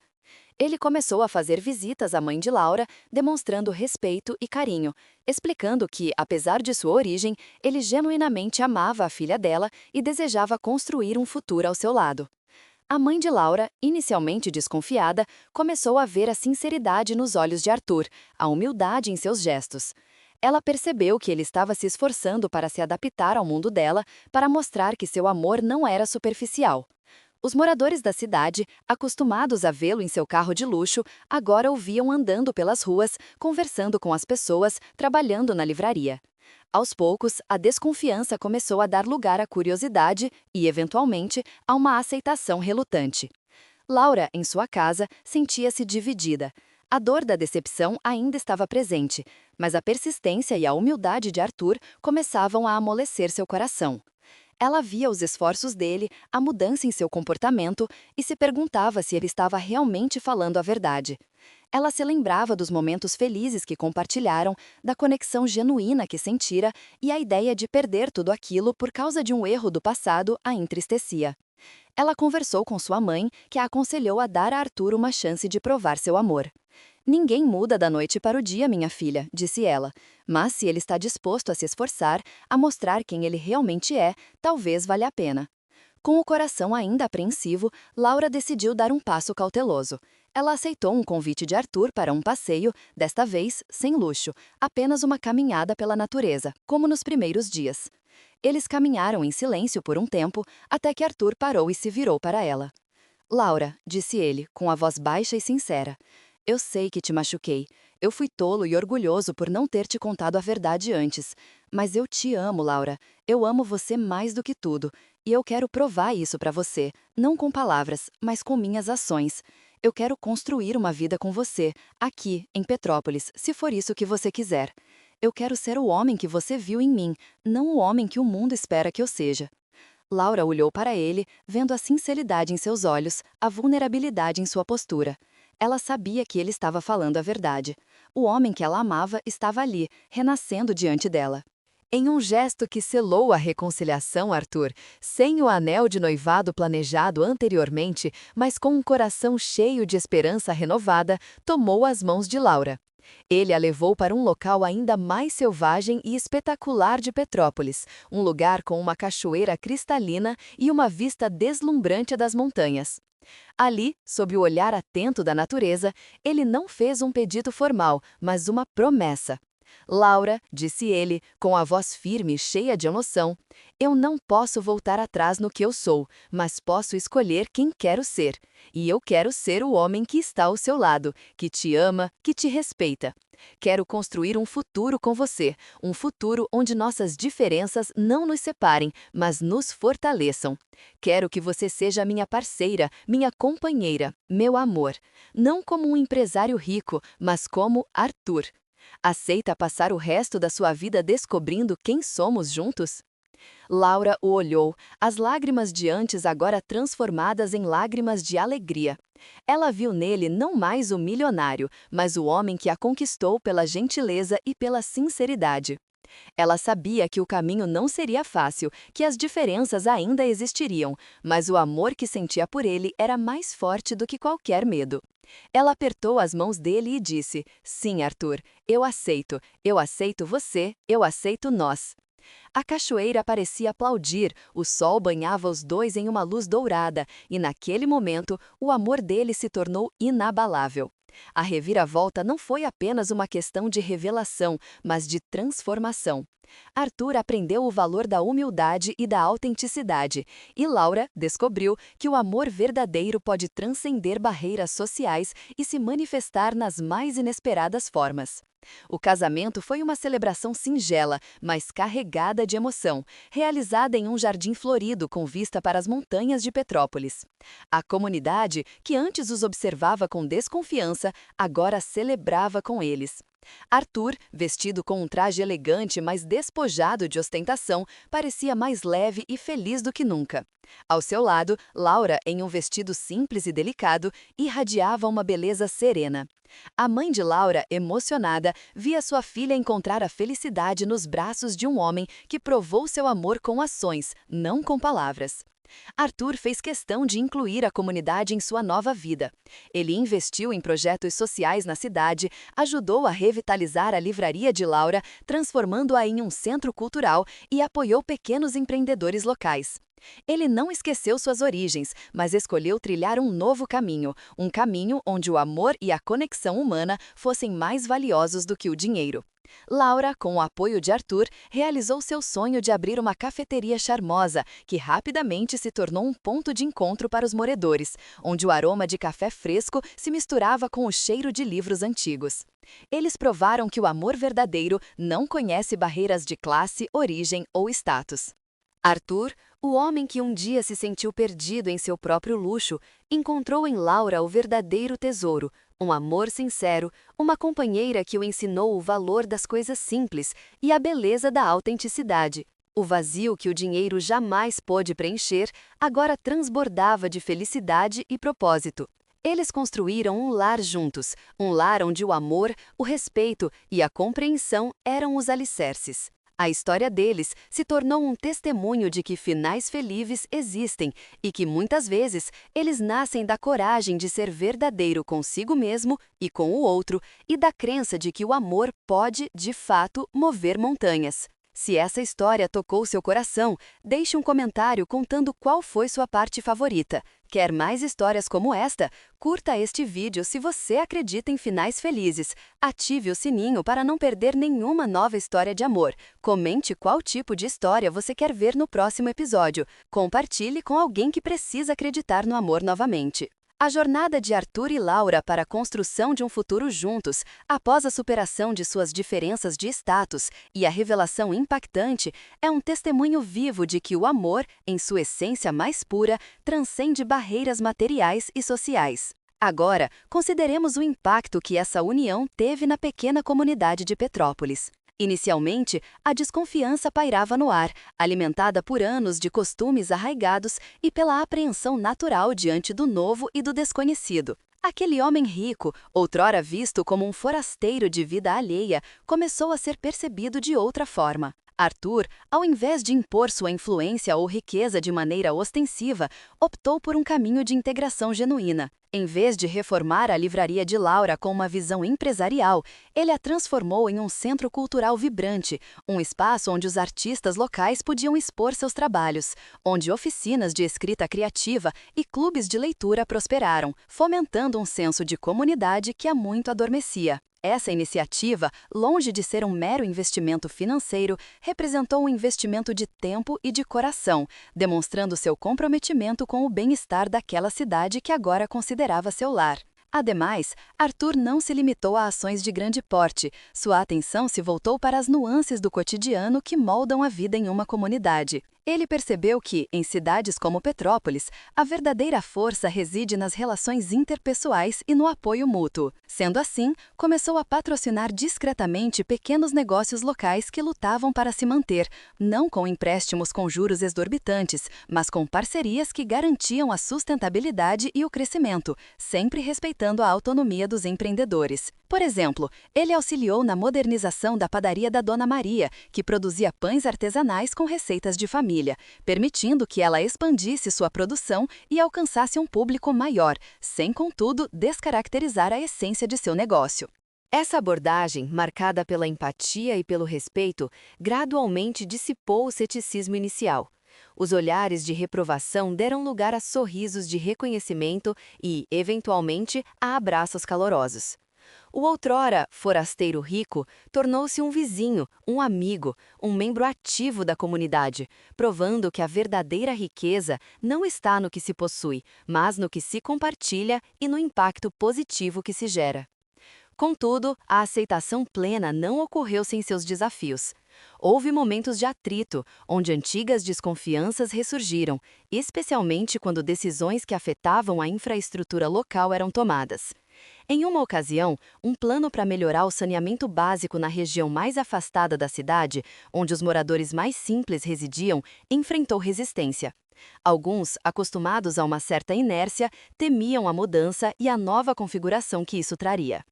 Ele começou a fazer visitas à mãe de Laura, demonstrando respeito e carinho, explicando que, apesar de sua origem, ele genuinamente amava a filha dela e desejava construir um futuro ao seu lado. A mãe de Laura, inicialmente desconfiada, começou a ver a sinceridade nos olhos de Arthur, a humildade em seus gestos. Ela percebeu que ele estava se esforçando para se adaptar ao mundo dela, para mostrar que seu amor não era superficial. Os moradores da cidade, acostumados a vê-lo em seu carro de luxo, agora o viam andando pelas ruas, conversando com as pessoas, trabalhando na livraria. Aos poucos, a desconfiança começou a dar lugar à curiosidade e, eventualmente, a uma aceitação relutante. Laura, em sua casa, sentia-se dividida. A dor da decepção ainda estava presente, mas a persistência e a humildade de Arthur começavam a amolecer seu coração. Ela via os esforços dele, a mudança em seu comportamento e se perguntava se ele estava realmente falando a verdade. Ela se lembrava dos momentos felizes que compartilharam, da conexão genuína que sentira e a ideia de perder tudo aquilo por causa de um erro do passado a entristecia. Ela conversou com sua mãe, que a aconselhou a dar a Arthur uma chance de provar seu amor. Ninguém muda da noite para o dia, minha filha, disse ela. Mas se ele está disposto a se esforçar, a mostrar quem ele realmente é, talvez valha a pena. Com o coração ainda apreensivo, Laura decidiu dar um passo cauteloso. Ela aceitou um convite de Arthur para um passeio, desta vez sem luxo, apenas uma caminhada pela natureza, como nos primeiros dias. Eles caminharam em silêncio por um tempo, até que Arthur parou e se virou para ela. Laura, disse ele, com a voz baixa e sincera. Eu sei que te machuquei. Eu fui tolo e orgulhoso por não ter te contado a verdade antes. Mas eu te amo, Laura. Eu amo você mais do que tudo. E eu quero provar isso para você, não com palavras, mas com minhas ações. Eu quero construir uma vida com você, aqui, em Petrópolis, se for isso que você quiser. Eu quero ser o homem que você viu em mim, não o homem que o mundo espera que eu seja. Laura olhou para ele, vendo a sinceridade em seus olhos, a vulnerabilidade em sua postura. Ela sabia que ele estava falando a verdade. O homem que ela amava estava ali, renascendo diante dela. Em um gesto que selou a reconciliação, Arthur, sem o anel de noivado planejado anteriormente, mas com um coração cheio de esperança renovada, tomou as mãos de Laura. Ele a levou para um local ainda mais selvagem e espetacular de Petrópolis, um lugar com uma cachoeira cristalina e uma vista deslumbrante das montanhas. Ali, sob o olhar atento da natureza, ele não fez um pedido formal, mas uma promessa. Laura, disse ele, com a voz firme e cheia de emoção, eu não posso voltar atrás no que eu sou, mas posso escolher quem quero ser. E eu quero ser o homem que está ao seu lado, que te ama, que te respeita. Quero construir um futuro com você, um futuro onde nossas diferenças não nos separem, mas nos fortaleçam. Quero que você seja minha parceira, minha companheira, meu amor. Não como um empresário rico, mas como Arthur. Aceita passar o resto da sua vida descobrindo quem somos juntos? Laura o olhou, as lágrimas de antes agora transformadas em lágrimas de alegria. Ela viu nele não mais o milionário, mas o homem que a conquistou pela gentileza e pela sinceridade. Ela sabia que o caminho não seria fácil, que as diferenças ainda existiriam, mas o amor que sentia por ele era mais forte do que qualquer medo. Ela apertou as mãos dele e disse, sim, Arthur, eu aceito você, eu aceito nós. A cachoeira parecia aplaudir, o sol banhava os dois em uma luz dourada, e naquele momento, o amor dele se tornou inabalável. A reviravolta não foi apenas uma questão de revelação, mas de transformação. Arthur aprendeu o valor da humildade e da autenticidade, e Laura descobriu que o amor verdadeiro pode transcender barreiras sociais e se manifestar nas mais inesperadas formas. O casamento foi uma celebração singela, mas carregada de emoção, realizada em um jardim florido com vista para as montanhas de Petrópolis. A comunidade, que antes os observava com desconfiança, agora celebrava com eles. Arthur, vestido com um traje elegante, mas despojado de ostentação, parecia mais leve e feliz do que nunca. Ao seu lado, Laura, em um vestido simples e delicado, irradiava uma beleza serena. A mãe de Laura, emocionada, via sua filha encontrar a felicidade nos braços de um homem que provou seu amor com ações, não com palavras. Arthur fez questão de incluir a comunidade em sua nova vida. Ele investiu em projetos sociais na cidade, ajudou a revitalizar a livraria de Laura, transformando-a em um centro cultural e apoiou pequenos empreendedores locais. Ele não esqueceu suas origens, mas escolheu trilhar um caminho onde o amor e a conexão humana fossem mais valiosos do que o dinheiro. Laura, com o apoio de Arthur, realizou seu sonho de abrir uma cafeteria charmosa, que rapidamente se tornou um ponto de encontro para os moradores, onde o aroma de café fresco se misturava com o cheiro de livros antigos. Eles provaram que o amor verdadeiro não conhece barreiras de classe, origem ou status. Arthur, o homem que um dia se sentiu perdido em seu próprio luxo, encontrou em Laura o verdadeiro tesouro, um amor sincero, uma companheira que o ensinou o valor das coisas simples e a beleza da autenticidade. O vazio que o dinheiro jamais pôde preencher agora transbordava de felicidade e propósito. Eles construíram um lar juntos, um lar onde o amor, o respeito e a compreensão eram os alicerces. A história deles se tornou um testemunho de que finais felizes existem e que muitas vezes eles nascem da coragem de ser verdadeiro consigo mesmo e com o outro e da crença de que o amor pode, de fato, mover montanhas. Se essa história tocou seu coração, deixe um comentário contando qual foi sua parte favorita. Quer mais histórias como esta? Curta este vídeo se você acredita em finais felizes. Ative o sininho para não perder nenhuma nova história de amor. Comente qual tipo de história você quer ver no próximo episódio. Compartilhe com alguém que precisa acreditar no amor novamente. A jornada de Arthur e Laura para a construção de um futuro juntos, após a superação de suas diferenças de status e a revelação impactante, é um testemunho vivo de que o amor, em sua essência mais pura, transcende barreiras materiais e sociais. Agora, consideremos o impacto que essa união teve na pequena comunidade de Petrópolis. Inicialmente, a desconfiança pairava no ar, alimentada por anos de costumes arraigados e pela apreensão natural diante do novo e do desconhecido. Aquele homem rico, outrora visto como um forasteiro de vida alheia, começou a ser percebido de outra forma. Arthur, ao invés de impor sua influência ou riqueza de maneira ostensiva, optou por um caminho de integração genuína. Em vez de reformar a livraria de Laura com uma visão empresarial, ele a transformou em um centro cultural vibrante, um espaço onde os artistas locais podiam expor seus trabalhos, onde oficinas de escrita criativa e clubes de leitura prosperaram, fomentando um senso de comunidade que há muito adormecia. Essa iniciativa, longe de ser um mero investimento financeiro, representou um investimento de tempo e de coração, demonstrando seu comprometimento com o bem-estar daquela cidade que agora considerava seu lar. Ademais, Arthur não se limitou a ações de grande porte, sua atenção se voltou para as nuances do cotidiano que moldam a vida em uma comunidade. Ele percebeu que, em cidades como Petrópolis, a verdadeira força reside nas relações interpessoais e no apoio mútuo. Sendo assim, começou a patrocinar discretamente pequenos negócios locais que lutavam para se manter, não com empréstimos com juros exorbitantes, mas com parcerias que garantiam a sustentabilidade e o crescimento, sempre respeitando a autonomia dos empreendedores. Por exemplo, ele auxiliou na modernização da padaria da Dona Maria, que produzia pães artesanais com receitas de família, permitindo que ela expandisse sua produção e alcançasse um público maior, sem, contudo, descaracterizar a essência de seu negócio. Essa abordagem, marcada pela empatia e pelo respeito, gradualmente dissipou o ceticismo inicial. Os olhares de reprovação deram lugar a sorrisos de reconhecimento e, eventualmente, a abraços calorosos. O outrora forasteiro rico tornou-se um vizinho, um amigo, um membro ativo da comunidade, provando que a verdadeira riqueza não está no que se possui, mas no que se compartilha e no impacto positivo que se gera. Contudo, a aceitação plena não ocorreu sem seus desafios. Houve momentos de atrito, onde antigas desconfianças ressurgiram, especialmente quando decisões que afetavam a infraestrutura local eram tomadas. Em uma ocasião, um plano para melhorar o saneamento básico na região mais afastada da cidade, onde os moradores mais simples residiam, enfrentou resistência. Alguns, acostumados a uma certa inércia, temiam a mudança e a nova configuração que isso traria.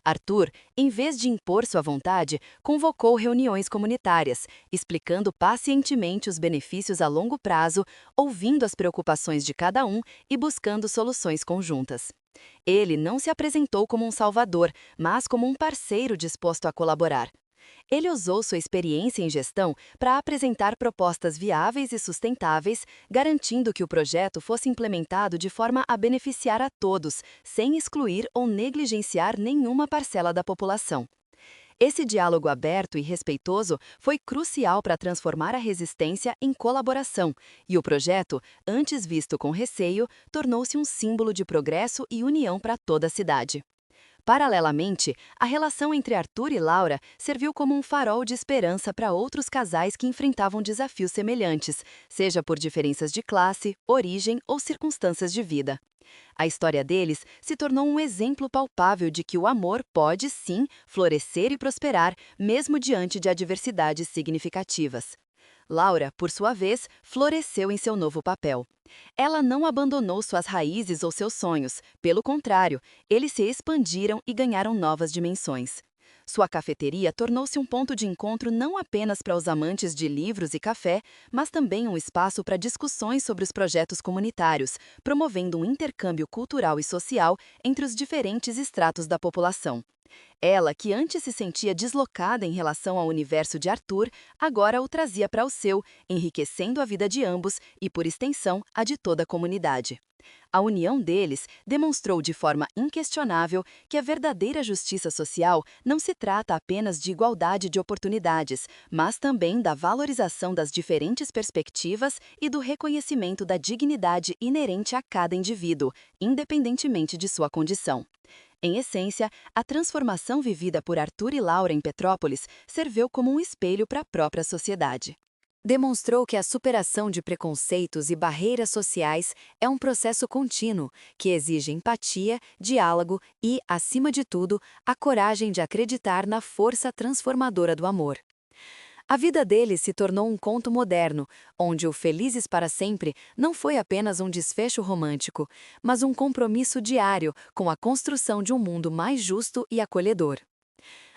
Arthur, em vez de impor sua vontade, convocou reuniões comunitárias, explicando pacientemente os benefícios a longo prazo, ouvindo as preocupações de cada um e buscando soluções conjuntas. Ele não se apresentou como um salvador, mas como um parceiro disposto a colaborar. Ele usou sua experiência em gestão para apresentar propostas viáveis e sustentáveis, garantindo que o projeto fosse implementado de forma a beneficiar a todos, sem excluir ou negligenciar nenhuma parcela da população. Esse diálogo aberto e respeitoso foi crucial para transformar a resistência em colaboração, e o projeto, antes visto com receio, tornou-se um símbolo de progresso e união para toda a cidade. Paralelamente, a relação entre Arthur e Laura serviu como um farol de esperança para outros casais que enfrentavam desafios semelhantes, seja por diferenças de classe, origem ou circunstâncias de vida. A história deles se tornou um exemplo palpável de que o amor pode, sim, florescer e prosperar, mesmo diante de adversidades significativas. Laura, por sua vez, floresceu em seu novo papel. Ela não abandonou suas raízes ou seus sonhos, pelo contrário, eles se expandiram e ganharam novas dimensões. Sua cafeteria tornou-se um ponto de encontro não apenas para os amantes de livros e café, mas também um espaço para discussões sobre os projetos comunitários, promovendo um intercâmbio cultural e social entre os diferentes estratos da população. Ela, que antes se sentia deslocada em relação ao universo de Arthur, agora o trazia para o seu, enriquecendo a vida de ambos e, por extensão, a de toda a comunidade. A união deles demonstrou de forma inquestionável que a verdadeira justiça social não se trata apenas de igualdade de oportunidades, mas também da valorização das diferentes perspectivas e do reconhecimento da dignidade inerente a cada indivíduo, independentemente de sua condição. Em essência, a transformação vivida por Arthur e Laura em Petrópolis serviu como um espelho para a própria sociedade. Demonstrou que a superação de preconceitos e barreiras sociais é um processo contínuo, que exige empatia, diálogo e, acima de tudo, a coragem de acreditar na força transformadora do amor. A vida deles se tornou um conto moderno, onde o Felizes para Sempre não foi apenas um desfecho romântico, mas um compromisso diário com a construção de um mundo mais justo e acolhedor.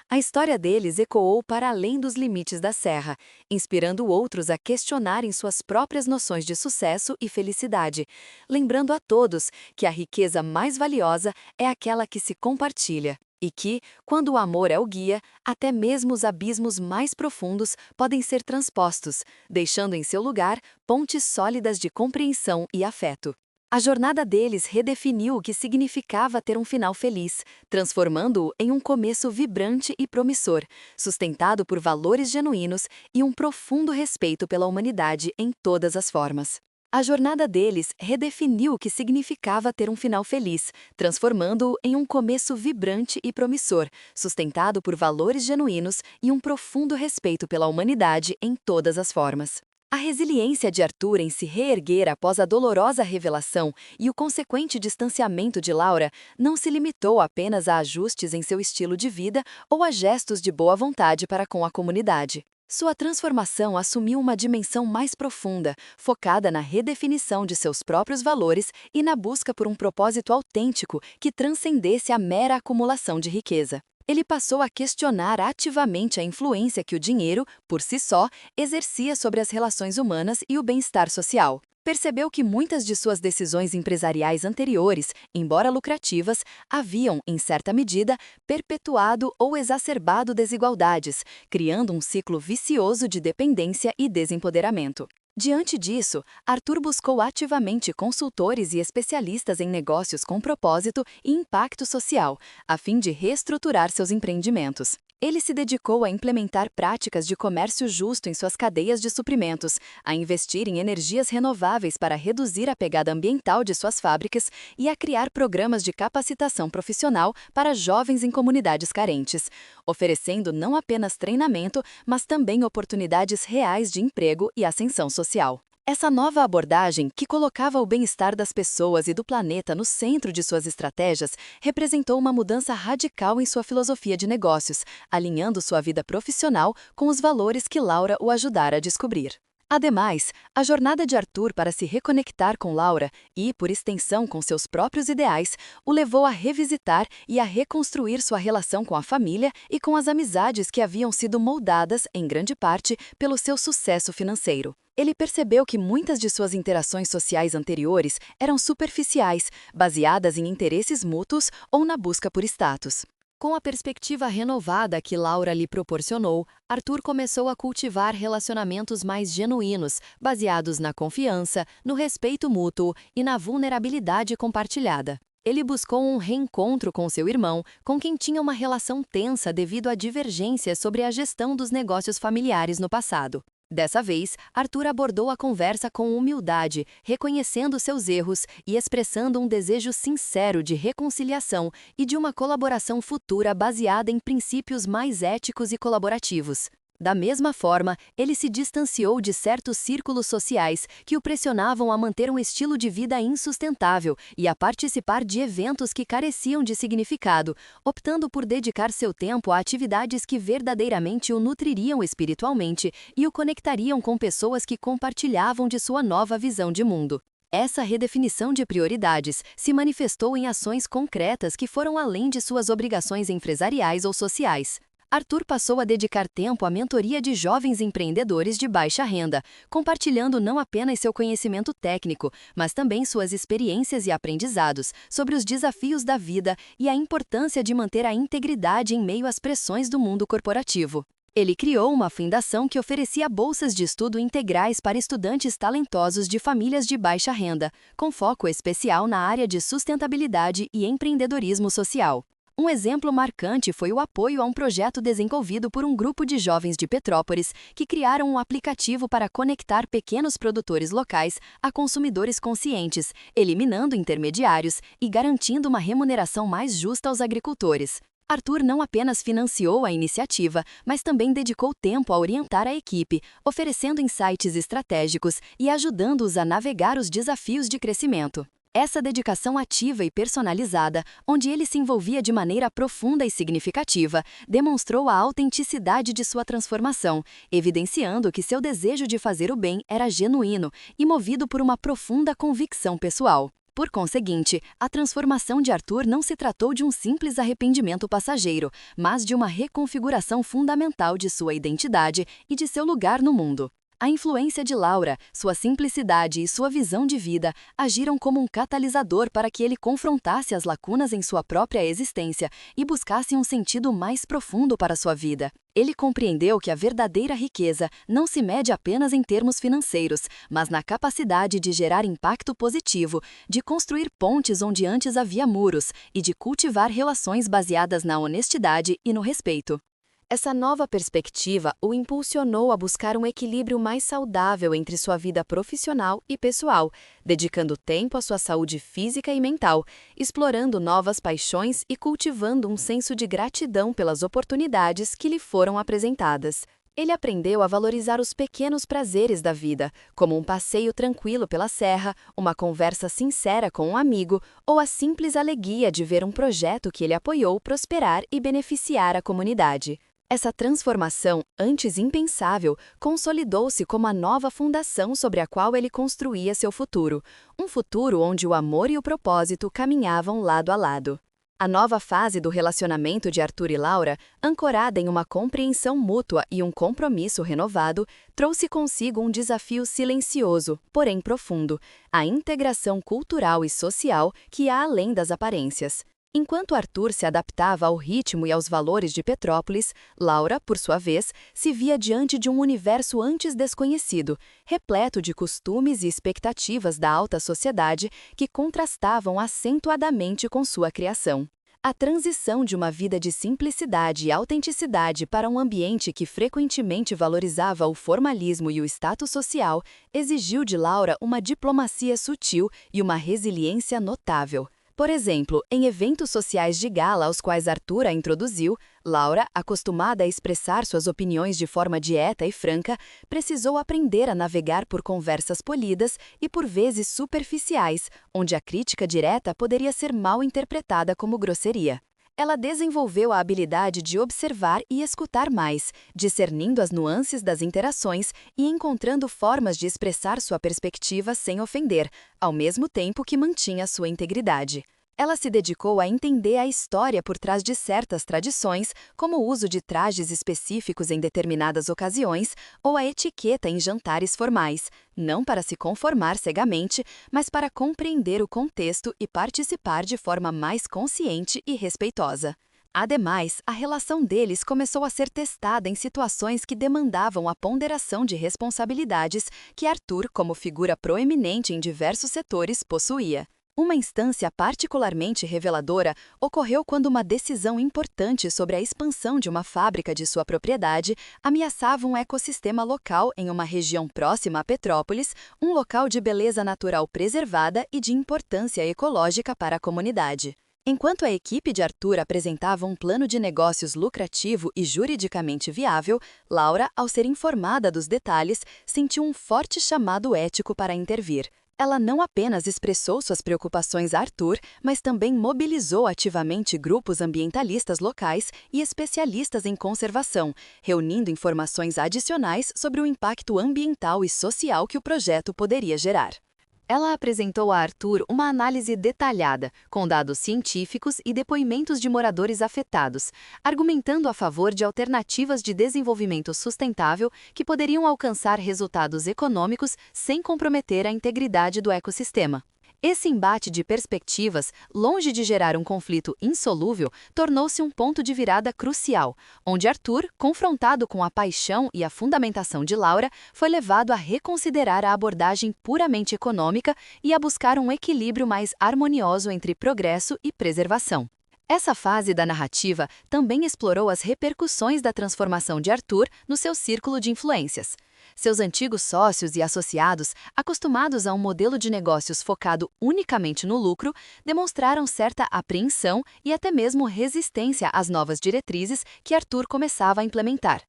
A história deles ecoou para além dos limites da Serra, inspirando outros a questionarem suas próprias noções de sucesso e felicidade, lembrando a todos que a riqueza mais valiosa é aquela que se compartilha. E que, quando o amor é o guia, até mesmo os abismos mais profundos podem ser transpostos, deixando em seu lugar pontes sólidas de compreensão e afeto. A jornada deles redefiniu o que significava ter um final feliz, transformando-o em um começo vibrante e promissor, sustentado por valores genuínos e um profundo respeito pela humanidade em todas as formas. A jornada deles redefiniu o que significava ter um final feliz, transformando-o em um começo vibrante e promissor, sustentado por valores genuínos e um profundo respeito pela humanidade em todas as formas. A resiliência de Arthur em se reerguer após a dolorosa revelação e o consequente distanciamento de Laura não se limitou apenas a ajustes em seu estilo de vida ou a gestos de boa vontade para com a comunidade. Sua transformação assumiu uma dimensão mais profunda, focada na redefinição de seus próprios valores e na busca por um propósito autêntico que transcendesse a mera acumulação de riqueza. Ele passou a questionar ativamente a influência que o dinheiro, por si só, exercia sobre as relações humanas e o bem-estar social. Percebeu que muitas de suas decisões empresariais anteriores, embora lucrativas, haviam, em certa medida, perpetuado ou exacerbado desigualdades, criando um ciclo vicioso de dependência e desempoderamento. Diante disso, Arthur buscou ativamente consultores e especialistas em negócios com propósito e impacto social, a fim de reestruturar seus empreendimentos. Ele se dedicou a implementar práticas de comércio justo em suas cadeias de suprimentos, a investir em energias renováveis para reduzir a pegada ambiental de suas fábricas e a criar programas de capacitação profissional para jovens em comunidades carentes, oferecendo não apenas treinamento, mas também oportunidades reais de emprego e ascensão social. Essa nova abordagem, que colocava o bem-estar das pessoas e do planeta no centro de suas estratégias, representou uma mudança radical em sua filosofia de negócios, alinhando sua vida profissional com os valores que Laura o ajudara a descobrir. Ademais, a jornada de Arthur para se reconectar com Laura e, por extensão, com seus próprios ideais, o levou a revisitar e a reconstruir sua relação com a família e com as amizades que haviam sido moldadas, em grande parte, pelo seu sucesso financeiro. Ele percebeu que muitas de suas interações sociais anteriores eram superficiais, baseadas em interesses mútuos ou na busca por status. Com a perspectiva renovada que Laura lhe proporcionou, Arthur começou a cultivar relacionamentos mais genuínos, baseados na confiança, no respeito mútuo e na vulnerabilidade compartilhada. Ele buscou um reencontro com seu irmão, com quem tinha uma relação tensa devido a divergências sobre a gestão dos negócios familiares no passado. Dessa vez, Arthur abordou a conversa com humildade, reconhecendo seus erros e expressando um desejo sincero de reconciliação e de uma colaboração futura baseada em princípios mais éticos e colaborativos. Da mesma forma, ele se distanciou de certos círculos sociais que o pressionavam a manter um estilo de vida insustentável e a participar de eventos que careciam de significado, optando por dedicar seu tempo a atividades que verdadeiramente o nutririam espiritualmente e o conectariam com pessoas que compartilhavam de sua nova visão de mundo. Essa redefinição de prioridades se manifestou em ações concretas que foram além de suas obrigações empresariais ou sociais. Arthur passou a dedicar tempo à mentoria de jovens empreendedores de baixa renda, compartilhando não apenas seu conhecimento técnico, mas também suas experiências e aprendizados sobre os desafios da vida e a importância de manter a integridade em meio às pressões do mundo corporativo. Ele criou uma fundação que oferecia bolsas de estudo integrais para estudantes talentosos de famílias de baixa renda, com foco especial na área de sustentabilidade e empreendedorismo social. Um exemplo marcante foi o apoio a um projeto desenvolvido por um grupo de jovens de Petrópolis que criaram um aplicativo para conectar pequenos produtores locais a consumidores conscientes, eliminando intermediários e garantindo uma remuneração mais justa aos agricultores. Arthur não apenas financiou a iniciativa, mas também dedicou tempo a orientar a equipe, oferecendo insights estratégicos e ajudando-os a navegar os desafios de crescimento. Essa dedicação ativa e personalizada, onde ele se envolvia de maneira profunda e significativa, demonstrou a autenticidade de sua transformação, evidenciando que seu desejo de fazer o bem era genuíno e movido por uma profunda convicção pessoal. Por conseguinte, a transformação de Arthur não se tratou de um simples arrependimento passageiro, mas de uma reconfiguração fundamental de sua identidade e de seu lugar no mundo. A influência de Laura, sua simplicidade e sua visão de vida agiram como um catalisador para que ele confrontasse as lacunas em sua própria existência e buscasse um sentido mais profundo para sua vida. Ele compreendeu que a verdadeira riqueza não se mede apenas em termos financeiros, mas na capacidade de gerar impacto positivo, de construir pontes onde antes havia muros e de cultivar relações baseadas na honestidade e no respeito. Essa nova perspectiva o impulsionou a buscar um equilíbrio mais saudável entre sua vida profissional e pessoal, dedicando tempo à sua saúde física e mental, explorando novas paixões e cultivando um senso de gratidão pelas oportunidades que lhe foram apresentadas. Ele aprendeu a valorizar os pequenos prazeres da vida, como um passeio tranquilo pela serra, uma conversa sincera com um amigo ou a simples alegria de ver um projeto que ele apoiou prosperar e beneficiar a comunidade. Essa transformação, antes impensável, consolidou-se como a nova fundação sobre a qual ele construía seu futuro, um futuro onde o amor e o propósito caminhavam lado a lado. A nova fase do relacionamento de Arthur e Laura, ancorada em uma compreensão mútua e um compromisso renovado, trouxe consigo um desafio silencioso, porém profundo, a integração cultural e social que ia além das aparências. Enquanto Arthur se adaptava ao ritmo e aos valores de Petrópolis, Laura, por sua vez, se via diante de um universo antes desconhecido, repleto de costumes e expectativas da alta sociedade que contrastavam acentuadamente com sua criação. A transição de uma vida de simplicidade e autenticidade para um ambiente que frequentemente valorizava o formalismo e o status social exigiu de Laura uma diplomacia sutil e uma resiliência notável. Por exemplo, em eventos sociais de gala aos quais Arthur a introduziu, Laura, acostumada a expressar suas opiniões de forma direta e franca, precisou aprender a navegar por conversas polidas e por vezes superficiais, onde a crítica direta poderia ser mal interpretada como grosseria. Ela desenvolveu a habilidade de observar e escutar mais, discernindo as nuances das interações e encontrando formas de expressar sua perspectiva sem ofender, ao mesmo tempo que mantinha sua integridade. Ela se dedicou a entender a história por trás de certas tradições, como o uso de trajes específicos em determinadas ocasiões ou a etiqueta em jantares formais, não para se conformar cegamente, mas para compreender o contexto e participar de forma mais consciente e respeitosa. Ademais, a relação deles começou a ser testada em situações que demandavam a ponderação de responsabilidades que Arthur, como figura proeminente em diversos setores, possuía. Uma instância particularmente reveladora ocorreu quando uma decisão importante sobre a expansão de uma fábrica de sua propriedade ameaçava um ecossistema local em uma região próxima a Petrópolis, um local de beleza natural preservada e de importância ecológica para a comunidade. Enquanto a equipe de Arthur apresentava um plano de negócios lucrativo e juridicamente viável, Laura, ao ser informada dos detalhes, sentiu um forte chamado ético para intervir. Ela não apenas expressou suas preocupações a Arthur, mas também mobilizou ativamente grupos ambientalistas locais e especialistas em conservação, reunindo informações adicionais sobre o impacto ambiental e social que o projeto poderia gerar. Ela apresentou a Arthur uma análise detalhada, com dados científicos e depoimentos de moradores afetados, argumentando a favor de alternativas de desenvolvimento sustentável que poderiam alcançar resultados econômicos sem comprometer a integridade do ecossistema. Esse embate de perspectivas, longe de gerar um conflito insolúvel, tornou-se um ponto de virada crucial, onde Arthur, confrontado com a paixão e a fundamentação de Laura, foi levado a reconsiderar a abordagem puramente econômica e a buscar um equilíbrio mais harmonioso entre progresso e preservação. Essa fase da narrativa também explorou as repercussões da transformação de Arthur no seu círculo de influências. Seus antigos sócios e associados, acostumados a um modelo de negócios focado unicamente no lucro, demonstraram certa apreensão e até mesmo resistência às novas diretrizes que Arthur começava a implementar.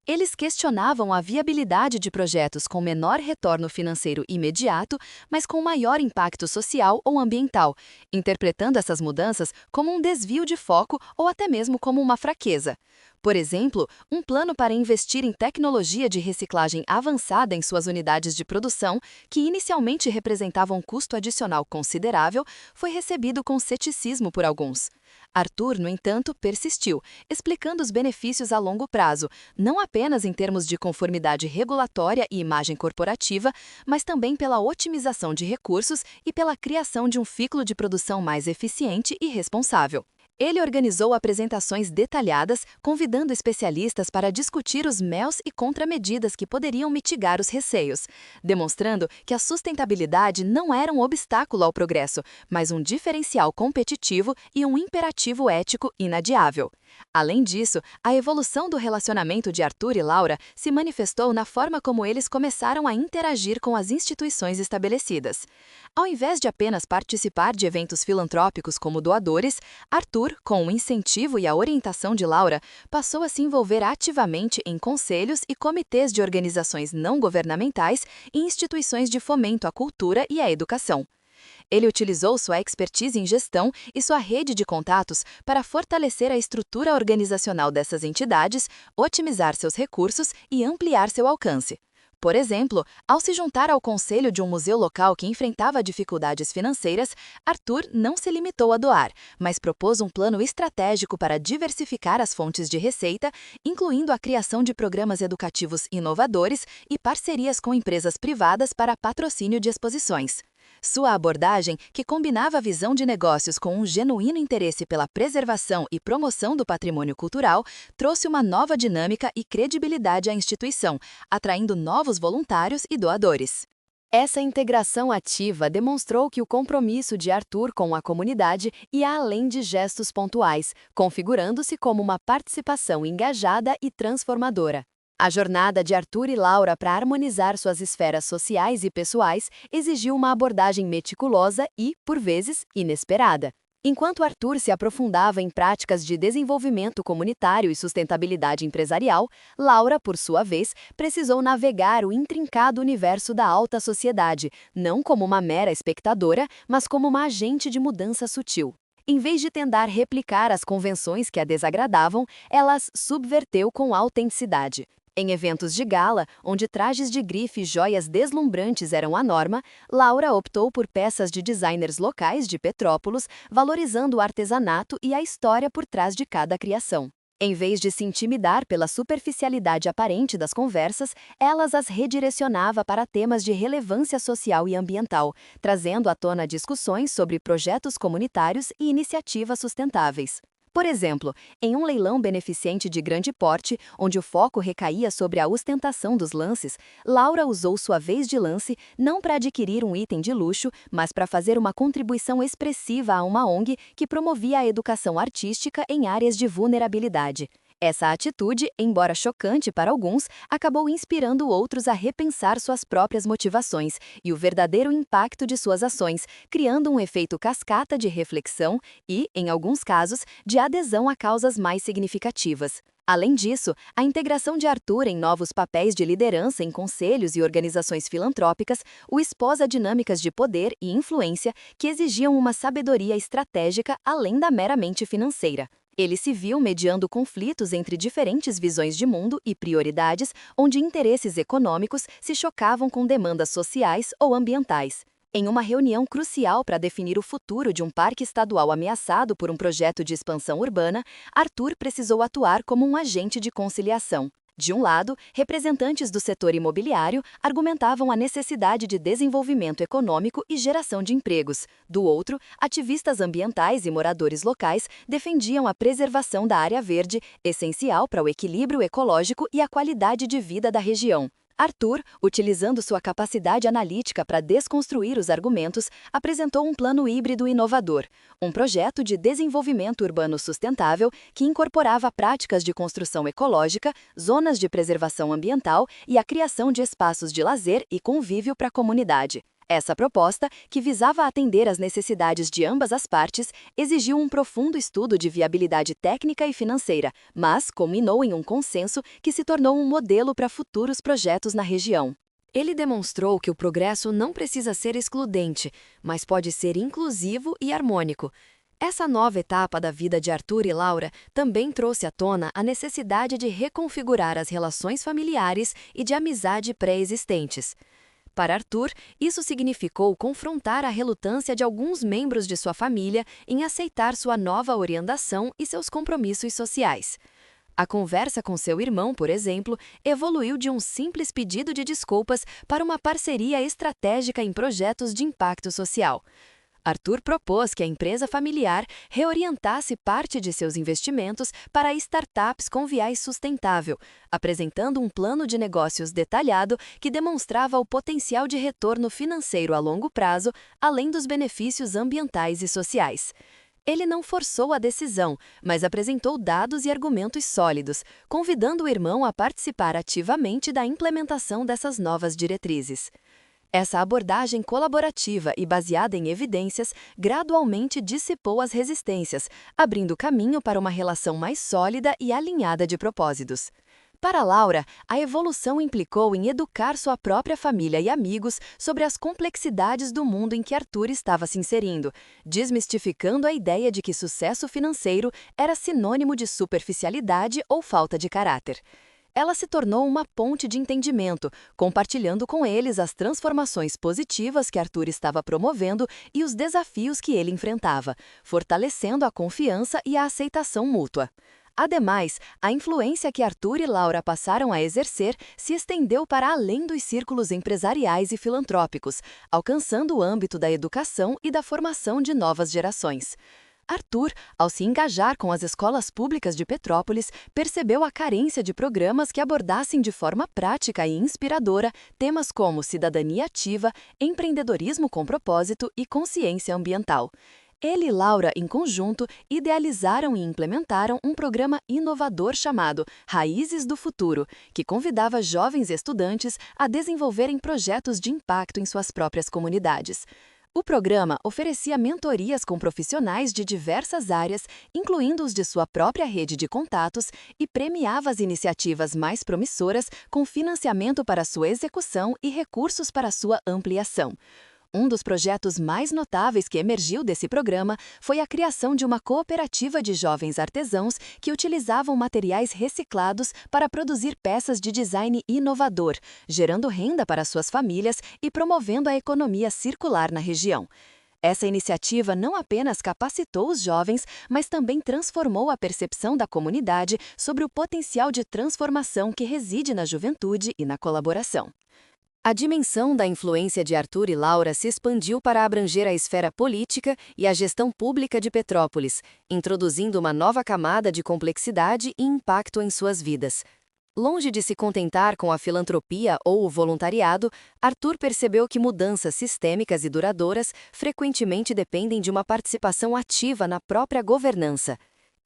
Eles questionavam a viabilidade de projetos com menor retorno financeiro imediato, mas com maior impacto social ou ambiental, interpretando essas mudanças como um desvio de foco ou até mesmo como uma fraqueza. Por exemplo, um plano para investir em tecnologia de reciclagem avançada em suas unidades de produção, que inicialmente representava um custo adicional considerável, foi recebido com ceticismo por alguns. Arthur, no entanto, persistiu, explicando os benefícios a longo prazo, não apenas em termos de conformidade regulatória e imagem corporativa, mas também pela otimização de recursos e pela criação de um ciclo de produção mais eficiente e responsável. Ele organizou apresentações detalhadas, convidando especialistas para discutir os méritos e contramedidas que poderiam mitigar os receios, demonstrando que a sustentabilidade não era um obstáculo ao progresso, mas um diferencial competitivo e um imperativo ético inadiável. Além disso, a evolução do relacionamento de Arthur e Laura se manifestou na forma como eles começaram a interagir com as instituições estabelecidas. Ao invés de apenas participar de eventos filantrópicos como doadores, Arthur, com o incentivo e a orientação de Laura, passou a se envolver ativamente em conselhos e comitês de organizações não governamentais e instituições de fomento à cultura e à educação. Ele utilizou sua expertise em gestão e sua rede de contatos para fortalecer a estrutura organizacional dessas entidades, otimizar seus recursos e ampliar seu alcance. Por exemplo, ao se juntar ao conselho de um museu local que enfrentava dificuldades financeiras, Arthur não se limitou a doar, mas propôs um plano estratégico para diversificar as fontes de receita, incluindo a criação de programas educativos inovadores e parcerias com empresas privadas para patrocínio de exposições. Sua abordagem, que combinava a visão de negócios com um genuíno interesse pela preservação e promoção do patrimônio cultural, trouxe uma nova dinâmica e credibilidade à instituição, atraindo novos voluntários e doadores. Essa integração ativa demonstrou que o compromisso de Arthur com a comunidade ia além de gestos pontuais, configurando-se como uma participação engajada e transformadora. A jornada de Arthur e Laura para harmonizar suas esferas sociais e pessoais exigiu uma abordagem meticulosa e, por vezes, inesperada. Enquanto Arthur se aprofundava em práticas de desenvolvimento comunitário e sustentabilidade empresarial, Laura, por sua vez, precisou navegar o intrincado universo da alta sociedade, não como uma mera espectadora, mas como uma agente de mudança sutil. Em vez de tentar replicar as convenções que a desagradavam, ela as subverteu com autenticidade. Em eventos de gala, onde trajes de grife e joias deslumbrantes eram a norma, Laura optou por peças de designers locais de Petrópolis, valorizando o artesanato e a história por trás de cada criação. Em vez de se intimidar pela superficialidade aparente das conversas, elas as redirecionava para temas de relevância social e ambiental, trazendo à tona discussões sobre projetos comunitários e iniciativas sustentáveis. Por exemplo, em um leilão beneficente de grande porte, onde o foco recaía sobre a ostentação dos lances, Laura usou sua vez de lance não para adquirir um item de luxo, mas para fazer uma contribuição expressiva a uma ONG que promovia a educação artística em áreas de vulnerabilidade. Essa atitude, embora chocante para alguns, acabou inspirando outros a repensar suas próprias motivações e o verdadeiro impacto de suas ações, criando um efeito cascata de reflexão e, em alguns casos, de adesão a causas mais significativas. Além disso, a integração de Arthur em novos papéis de liderança em conselhos e organizações filantrópicas o expôs a dinâmicas de poder e influência que exigiam uma sabedoria estratégica além da meramente financeira. Ele se viu mediando conflitos entre diferentes visões de mundo e prioridades, onde interesses econômicos se chocavam com demandas sociais ou ambientais. Em uma reunião crucial para definir o futuro de um parque estadual ameaçado por um projeto de expansão urbana, Arthur precisou atuar como um agente de conciliação. De um lado, representantes do setor imobiliário argumentavam a necessidade de desenvolvimento econômico e geração de empregos. Do outro, ativistas ambientais e moradores locais defendiam a preservação da área verde, essencial para o equilíbrio ecológico e a qualidade de vida da região. Arthur, utilizando sua capacidade analítica para desconstruir os argumentos, apresentou um plano híbrido inovador, um projeto de desenvolvimento urbano sustentável que incorporava práticas de construção ecológica, zonas de preservação ambiental e a criação de espaços de lazer e convívio para a comunidade. Essa proposta, que visava atender às necessidades de ambas as partes, exigiu um profundo estudo de viabilidade técnica e financeira, mas culminou em um consenso que se tornou um modelo para futuros projetos na região. Ele demonstrou que o progresso não precisa ser excludente, mas pode ser inclusivo e harmônico. Essa nova etapa da vida de Arthur e Laura também trouxe à tona a necessidade de reconfigurar as relações familiares e de amizade pré-existentes. Para Arthur, isso significou confrontar a relutância de alguns membros de sua família em aceitar sua nova orientação e seus compromissos sociais. A conversa com seu irmão, por exemplo, evoluiu de um simples pedido de desculpas para uma parceria estratégica em projetos de impacto social. Arthur propôs que a empresa familiar reorientasse parte de seus investimentos para startups com viés sustentável, apresentando um plano de negócios detalhado que demonstrava o potencial de retorno financeiro a longo prazo, além dos benefícios ambientais e sociais. Ele não forçou a decisão, mas apresentou dados e argumentos sólidos, convidando o irmão a participar ativamente da implementação dessas novas diretrizes. Essa abordagem colaborativa e baseada em evidências gradualmente dissipou as resistências, abrindo caminho para uma relação mais sólida e alinhada de propósitos. Para Laura, a evolução implicou em educar sua própria família e amigos sobre as complexidades do mundo em que Arthur estava se inserindo, desmistificando a ideia de que sucesso financeiro era sinônimo de superficialidade ou falta de caráter. Ela se tornou uma ponte de entendimento, compartilhando com eles as transformações positivas que Arthur estava promovendo e os desafios que ele enfrentava, fortalecendo a confiança e a aceitação mútua. Ademais, a influência que Arthur e Laura passaram a exercer se estendeu para além dos círculos empresariais e filantrópicos, alcançando o âmbito da educação e da formação de novas gerações. Arthur, ao se engajar com as escolas públicas de Petrópolis, percebeu a carência de programas que abordassem de forma prática e inspiradora temas como cidadania ativa, empreendedorismo com propósito e consciência ambiental. Ele e Laura, em conjunto, idealizaram e implementaram um programa inovador chamado Raízes do Futuro, que convidava jovens estudantes a desenvolverem projetos de impacto em suas próprias comunidades. O programa oferecia mentorias com profissionais de diversas áreas, incluindo os de sua própria rede de contatos, e premiava as iniciativas mais promissoras com financiamento para sua execução e recursos para sua ampliação. Um dos projetos mais notáveis que emergiu desse programa foi a criação de uma cooperativa de jovens artesãos que utilizavam materiais reciclados para produzir peças de design inovador, gerando renda para suas famílias e promovendo a economia circular na região. Essa iniciativa não apenas capacitou os jovens, mas também transformou a percepção da comunidade sobre o potencial de transformação que reside na juventude e na colaboração. A dimensão da influência de Arthur e Laura se expandiu para abranger a esfera política e a gestão pública de Petrópolis, introduzindo uma nova camada de complexidade e impacto em suas vidas. Longe de se contentar com a filantropia ou o voluntariado, Arthur percebeu que mudanças sistêmicas e duradouras frequentemente dependem de uma participação ativa na própria governança.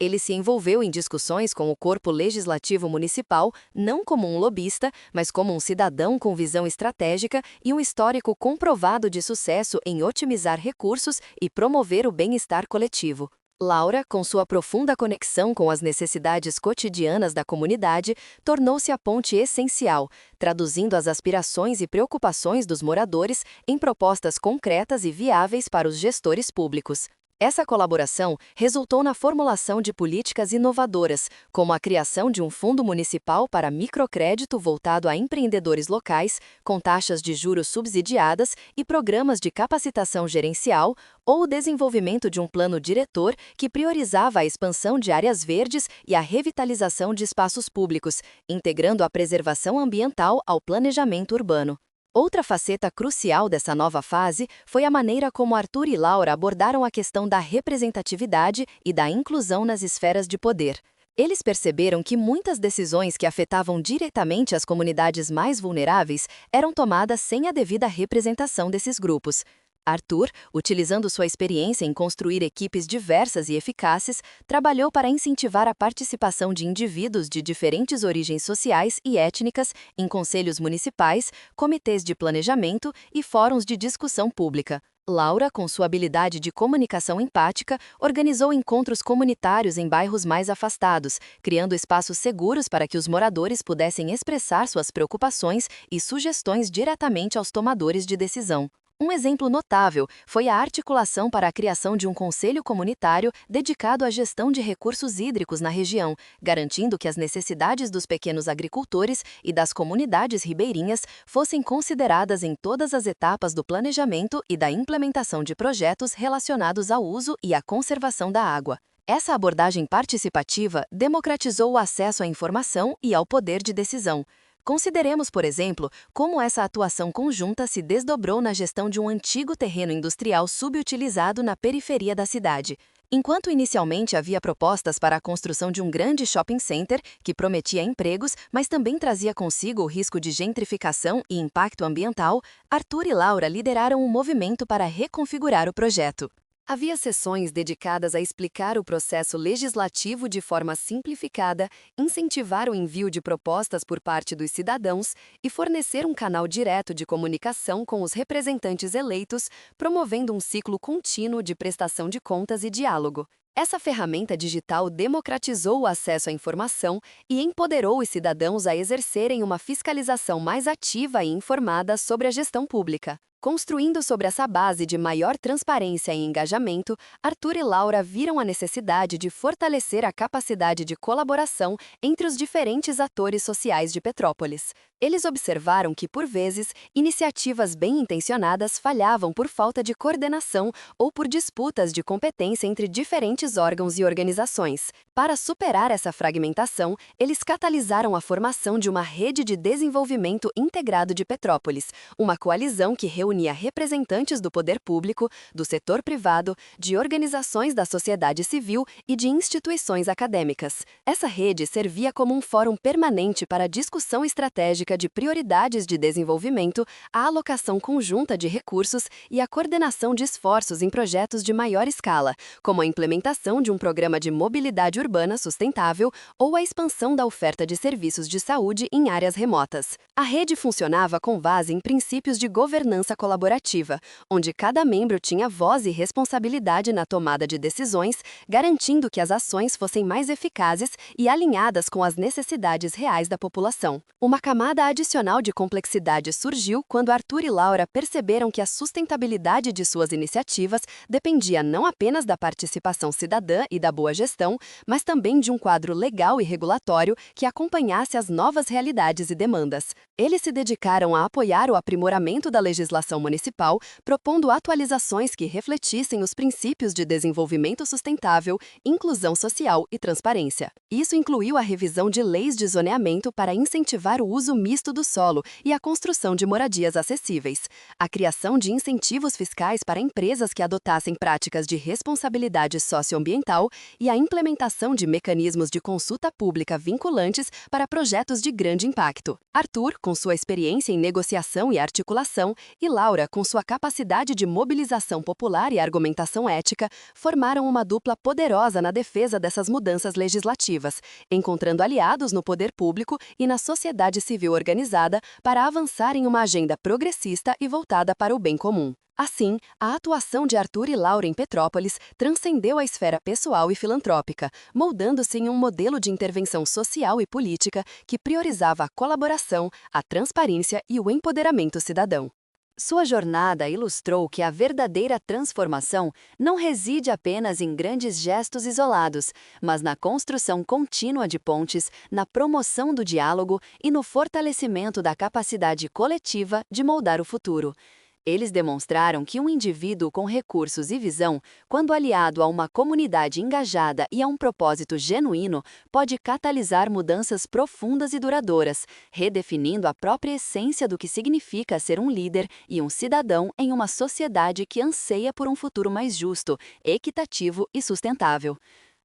Ele se envolveu em discussões com o corpo legislativo municipal, não como um lobista, mas como um cidadão com visão estratégica e um histórico comprovado de sucesso em otimizar recursos e promover o bem-estar coletivo. Laura, com sua profunda conexão com as necessidades cotidianas da comunidade, tornou-se a ponte essencial, traduzindo as aspirações e preocupações dos moradores em propostas concretas e viáveis para os gestores públicos. Essa colaboração resultou na formulação de políticas inovadoras, como a criação de um fundo municipal para microcrédito voltado a empreendedores locais, com taxas de juros subsidiadas e programas de capacitação gerencial, ou o desenvolvimento de um plano diretor que priorizava a expansão de áreas verdes e a revitalização de espaços públicos, integrando a preservação ambiental ao planejamento urbano. Outra faceta crucial dessa nova fase foi a maneira como Arthur e Laura abordaram a questão da representatividade e da inclusão nas esferas de poder. Eles perceberam que muitas decisões que afetavam diretamente as comunidades mais vulneráveis eram tomadas sem a devida representação desses grupos. Arthur, utilizando sua experiência em construir equipes diversas e eficazes, trabalhou para incentivar a participação de indivíduos de diferentes origens sociais e étnicas em conselhos municipais, comitês de planejamento e fóruns de discussão pública. Laura, com sua habilidade de comunicação empática, organizou encontros comunitários em bairros mais afastados, criando espaços seguros para que os moradores pudessem expressar suas preocupações e sugestões diretamente aos tomadores de decisão. Um exemplo notável foi a articulação para a criação de um conselho comunitário dedicado à gestão de recursos hídricos na região, garantindo que as necessidades dos pequenos agricultores e das comunidades ribeirinhas fossem consideradas em todas as etapas do planejamento e da implementação de projetos relacionados ao uso e à conservação da água. Essa abordagem participativa democratizou o acesso à informação e ao poder de decisão. Consideremos, por exemplo, como essa atuação conjunta se desdobrou na gestão de um antigo terreno industrial subutilizado na periferia da cidade. Enquanto inicialmente havia propostas para a construção de um grande shopping center, que prometia empregos, mas também trazia consigo o risco de gentrificação e impacto ambiental, Arthur e Laura lideraram um movimento para reconfigurar o projeto. Havia sessões dedicadas a explicar o processo legislativo de forma simplificada, incentivar o envio de propostas por parte dos cidadãos e fornecer um canal direto de comunicação com os representantes eleitos, promovendo um ciclo contínuo de prestação de contas e diálogo. Essa ferramenta digital democratizou o acesso à informação e empoderou os cidadãos a exercerem uma fiscalização mais ativa e informada sobre a gestão pública. Construindo sobre essa base de maior transparência e engajamento, Arthur e Laura viram a necessidade de fortalecer a capacidade de colaboração entre os diferentes atores sociais de Petrópolis. Eles observaram que, por vezes, iniciativas bem-intencionadas falhavam por falta de coordenação ou por disputas de competência entre diferentes órgãos e organizações. Para superar essa fragmentação, eles catalisaram a formação de uma rede de desenvolvimento integrado de Petrópolis, uma coalizão que reunia representantes do poder público, do setor privado, de organizações da sociedade civil e de instituições acadêmicas. Essa rede servia como um fórum permanente para a discussão estratégica de prioridades de desenvolvimento, a alocação conjunta de recursos e a coordenação de esforços em projetos de maior escala, como a implementação de um programa de mobilidade urbana sustentável ou a expansão da oferta de serviços de saúde em áreas remotas. A rede funcionava com base em princípios de governança colaborativa, onde cada membro tinha voz e responsabilidade na tomada de decisões, garantindo que as ações fossem mais eficazes e alinhadas com as necessidades reais da população. Uma camada adicional de complexidade surgiu quando Arthur e Laura perceberam que a sustentabilidade de suas iniciativas dependia não apenas da participação cidadã e da boa gestão, mas também de um quadro legal e regulatório que acompanhasse as novas realidades e demandas. Eles se dedicaram a apoiar o aprimoramento da legislação administração municipal, propondo atualizações que refletissem os princípios de desenvolvimento sustentável, inclusão social e transparência. Isso incluiu a revisão de leis de zoneamento para incentivar o uso misto do solo e a construção de moradias acessíveis, a criação de incentivos fiscais para empresas que adotassem práticas de responsabilidade socioambiental e a implementação de mecanismos de consulta pública vinculantes para projetos de grande impacto. Arthur, com sua experiência em negociação e articulação, e Laura, com sua capacidade de mobilização popular e argumentação ética, formaram uma dupla poderosa na defesa dessas mudanças legislativas, encontrando aliados no poder público e na sociedade civil organizada para avançar em uma agenda progressista e voltada para o bem comum. Assim, a atuação de Arthur e Laura em Petrópolis transcendeu a esfera pessoal e filantrópica, moldando-se em um modelo de intervenção social e política que priorizava a colaboração, a transparência e o empoderamento cidadão. Sua jornada ilustrou que a verdadeira transformação não reside apenas em grandes gestos isolados, mas na construção contínua de pontes, na promoção do diálogo e no fortalecimento da capacidade coletiva de moldar o futuro. Eles demonstraram que um indivíduo com recursos e visão, quando aliado a uma comunidade engajada e a um propósito genuíno, pode catalisar mudanças profundas e duradouras, redefinindo a própria essência do que significa ser um líder e um cidadão em uma sociedade que anseia por um futuro mais justo, equitativo e sustentável.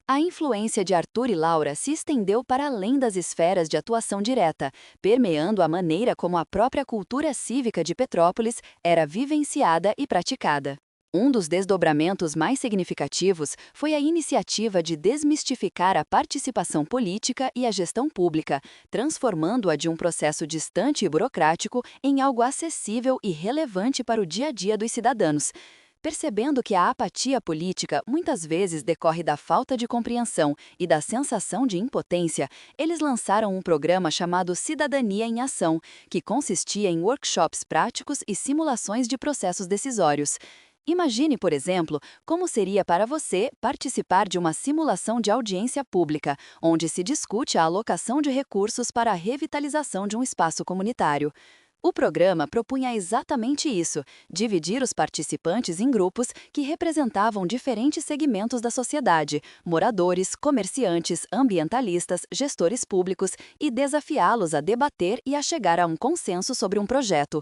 A influência de Arthur e Laura se estendeu para além das esferas de atuação direta, permeando a maneira como a própria cultura cívica de Petrópolis era vivenciada e praticada. Um dos desdobramentos mais significativos foi a iniciativa de desmistificar a participação política e a gestão pública, transformando-a de um processo distante e burocrático em algo acessível e relevante para o dia a dia dos cidadãos. Percebendo que a apatia política muitas vezes decorre da falta de compreensão e da sensação de impotência, eles lançaram um programa chamado Cidadania em Ação, que consistia em workshops práticos e simulações de processos decisórios. Imagine, por exemplo, como seria para você participar de uma simulação de audiência pública, onde se discute a alocação de recursos para a revitalização de um espaço comunitário. O programa propunha exatamente isso, dividir os participantes em grupos que representavam diferentes segmentos da sociedade, moradores, comerciantes, ambientalistas, gestores públicos, e desafiá-los a debater e a chegar a um consenso sobre um projeto.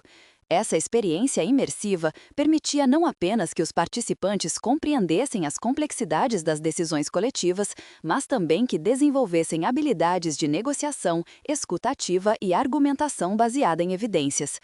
Essa experiência imersiva permitia não apenas que os participantes compreendessem as complexidades das decisões coletivas, mas também que desenvolvessem habilidades de negociação, escuta ativa e argumentação baseada em evidências.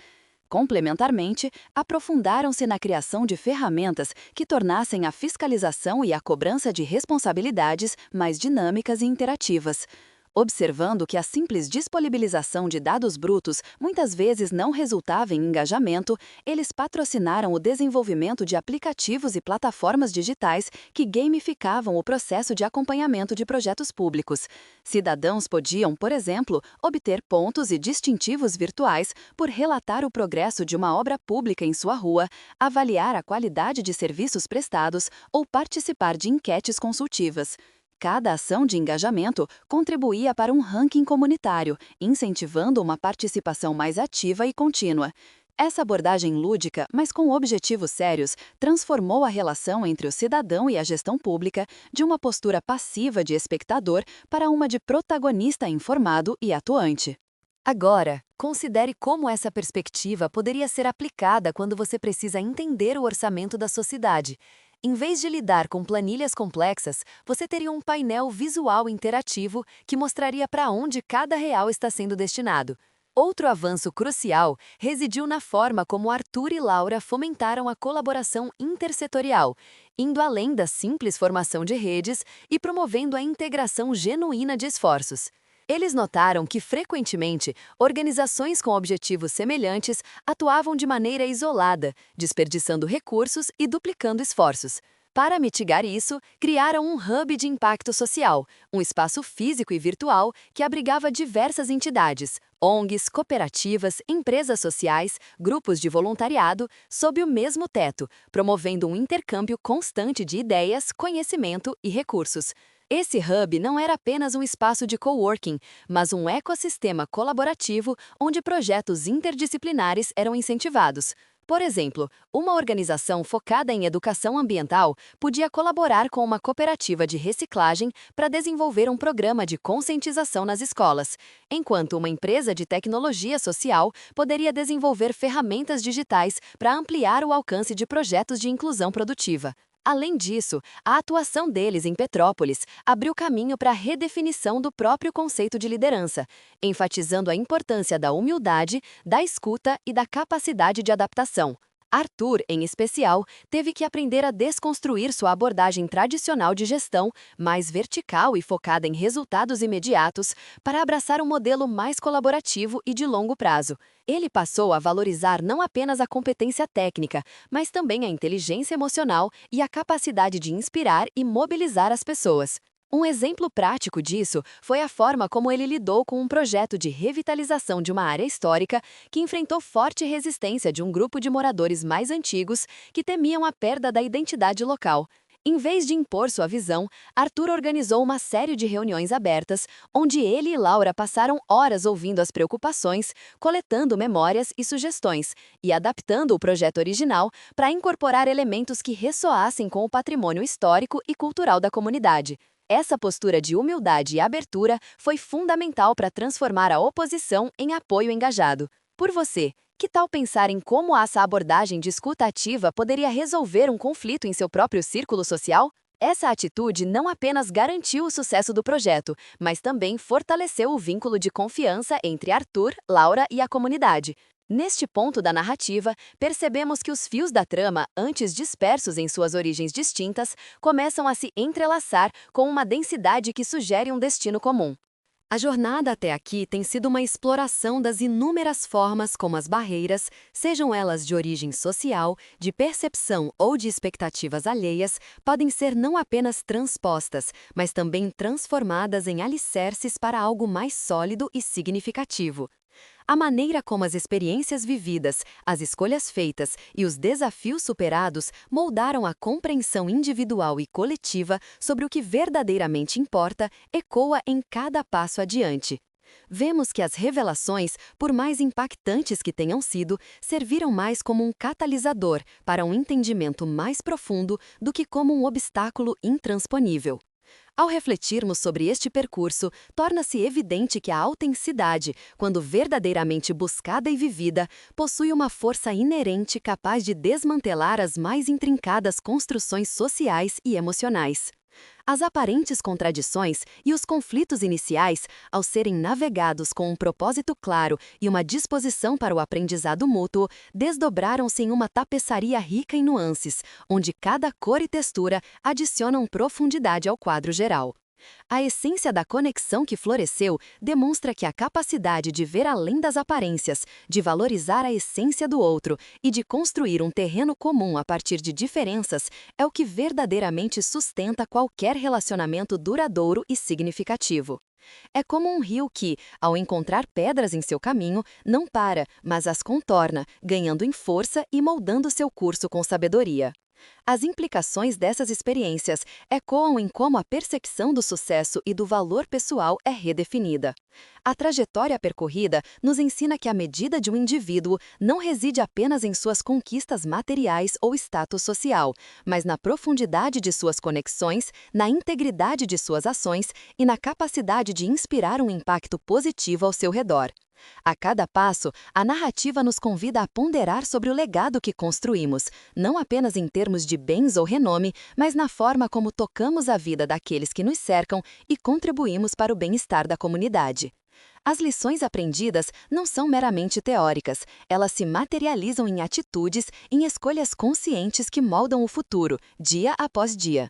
Complementarmente, aprofundaram-se na criação de ferramentas que tornassem a fiscalização e a cobrança de responsabilidades mais dinâmicas e interativas. Observando que a simples disponibilização de dados brutos muitas vezes não resultava em engajamento, eles patrocinaram o desenvolvimento de aplicativos e plataformas digitais que gamificavam o processo de acompanhamento de projetos públicos. Cidadãos podiam, por exemplo, obter pontos e distintivos virtuais por relatar o progresso de uma obra pública em sua rua, avaliar a qualidade de serviços prestados ou participar de enquetes consultivas. Cada ação de engajamento contribuía para um ranking comunitário, incentivando uma participação mais ativa e contínua. Essa abordagem lúdica, mas com objetivos sérios, transformou a relação entre o cidadão e a gestão pública de uma postura passiva de espectador para uma de protagonista informado e atuante. Agora, considere como essa perspectiva poderia ser aplicada quando você precisa entender o orçamento da sua cidade. Em vez de lidar com planilhas complexas, você teria um painel visual interativo que mostraria para onde cada real está sendo destinado. Outro avanço crucial residiu na forma como Arthur e Laura fomentaram a colaboração intersetorial, indo além da simples formação de redes e promovendo a integração genuína de esforços. Eles notaram que, frequentemente, organizações com objetivos semelhantes atuavam de maneira isolada, desperdiçando recursos e duplicando esforços. Para mitigar isso, criaram um hub de impacto social, um espaço físico e virtual que abrigava diversas entidades, ONGs, cooperativas, empresas sociais, grupos de voluntariado, sob o mesmo teto, promovendo um intercâmbio constante de ideias, conhecimento e recursos. Esse hub não era apenas um espaço de coworking, mas um ecossistema colaborativo onde projetos interdisciplinares eram incentivados. Por exemplo, uma organização focada em educação ambiental podia colaborar com uma cooperativa de reciclagem para desenvolver um programa de conscientização nas escolas, enquanto uma empresa de tecnologia social poderia desenvolver ferramentas digitais para ampliar o alcance de projetos de inclusão produtiva. Além disso, a atuação deles em Petrópolis abriu caminho para a redefinição do próprio conceito de liderança, enfatizando a importância da humildade, da escuta e da capacidade de adaptação. Arthur, em especial, teve que aprender a desconstruir sua abordagem tradicional de gestão, mais vertical e focada em resultados imediatos, para abraçar um modelo mais colaborativo e de longo prazo. Ele passou a valorizar não apenas a competência técnica, mas também a inteligência emocional e a capacidade de inspirar e mobilizar as pessoas. Um exemplo prático disso foi a forma como ele lidou com um projeto de revitalização de uma área histórica que enfrentou forte resistência de um grupo de moradores mais antigos que temiam a perda da identidade local. Em vez de impor sua visão, Arthur organizou uma série de reuniões abertas, onde ele e Laura passaram horas ouvindo as preocupações, coletando memórias e sugestões, e adaptando o projeto original para incorporar elementos que ressoassem com o patrimônio histórico e cultural da comunidade. Essa postura de humildade e abertura foi fundamental para transformar a oposição em apoio engajado. Por você, que tal pensar em como essa abordagem de escuta ativa poderia resolver um conflito em seu próprio círculo social? Essa atitude não apenas garantiu o sucesso do projeto, mas também fortaleceu o vínculo de confiança entre Arthur, Laura e a comunidade. Neste ponto da narrativa, percebemos que os fios da trama, antes dispersos em suas origens distintas, começam a se entrelaçar com uma densidade que sugere um destino comum. A jornada até aqui tem sido uma exploração das inúmeras formas como as barreiras, sejam elas de origem social, de percepção ou de expectativas alheias, podem ser não apenas transpostas, mas também transformadas em alicerces para algo mais sólido e significativo. A maneira como as experiências vividas, as escolhas feitas e os desafios superados moldaram a compreensão individual e coletiva sobre o que verdadeiramente importa ecoa em cada passo adiante. Vemos que as revelações, por mais impactantes que tenham sido, serviram mais como um catalisador para um entendimento mais profundo do que como um obstáculo intransponível. Ao refletirmos sobre este percurso, torna-se evidente que a autenticidade, quando verdadeiramente buscada e vivida, possui uma força inerente capaz de desmantelar as mais intrincadas construções sociais e emocionais. As aparentes contradições e os conflitos iniciais, ao serem navegados com um propósito claro e uma disposição para o aprendizado mútuo, desdobraram-se em uma tapeçaria rica em nuances, onde cada cor e textura adicionam profundidade ao quadro geral. A essência da conexão que floresceu demonstra que a capacidade de ver além das aparências, de valorizar a essência do outro e de construir um terreno comum a partir de diferenças é o que verdadeiramente sustenta qualquer relacionamento duradouro e significativo. É como um rio que, ao encontrar pedras em seu caminho, não para, mas as contorna, ganhando em força e moldando seu curso com sabedoria. As implicações dessas experiências ecoam em como a percepção do sucesso e do valor pessoal é redefinida. A trajetória percorrida nos ensina que a medida de um indivíduo não reside apenas em suas conquistas materiais ou status social, mas na profundidade de suas conexões, na integridade de suas ações e na capacidade de inspirar um impacto positivo ao seu redor. A cada passo, a narrativa nos convida a ponderar sobre o legado que construímos, não apenas em termos de bens ou renome, mas na forma como tocamos a vida daqueles que nos cercam e contribuímos para o bem-estar da comunidade. As lições aprendidas não são meramente teóricas, elas se materializam em atitudes, em escolhas conscientes que moldam o futuro, dia após dia.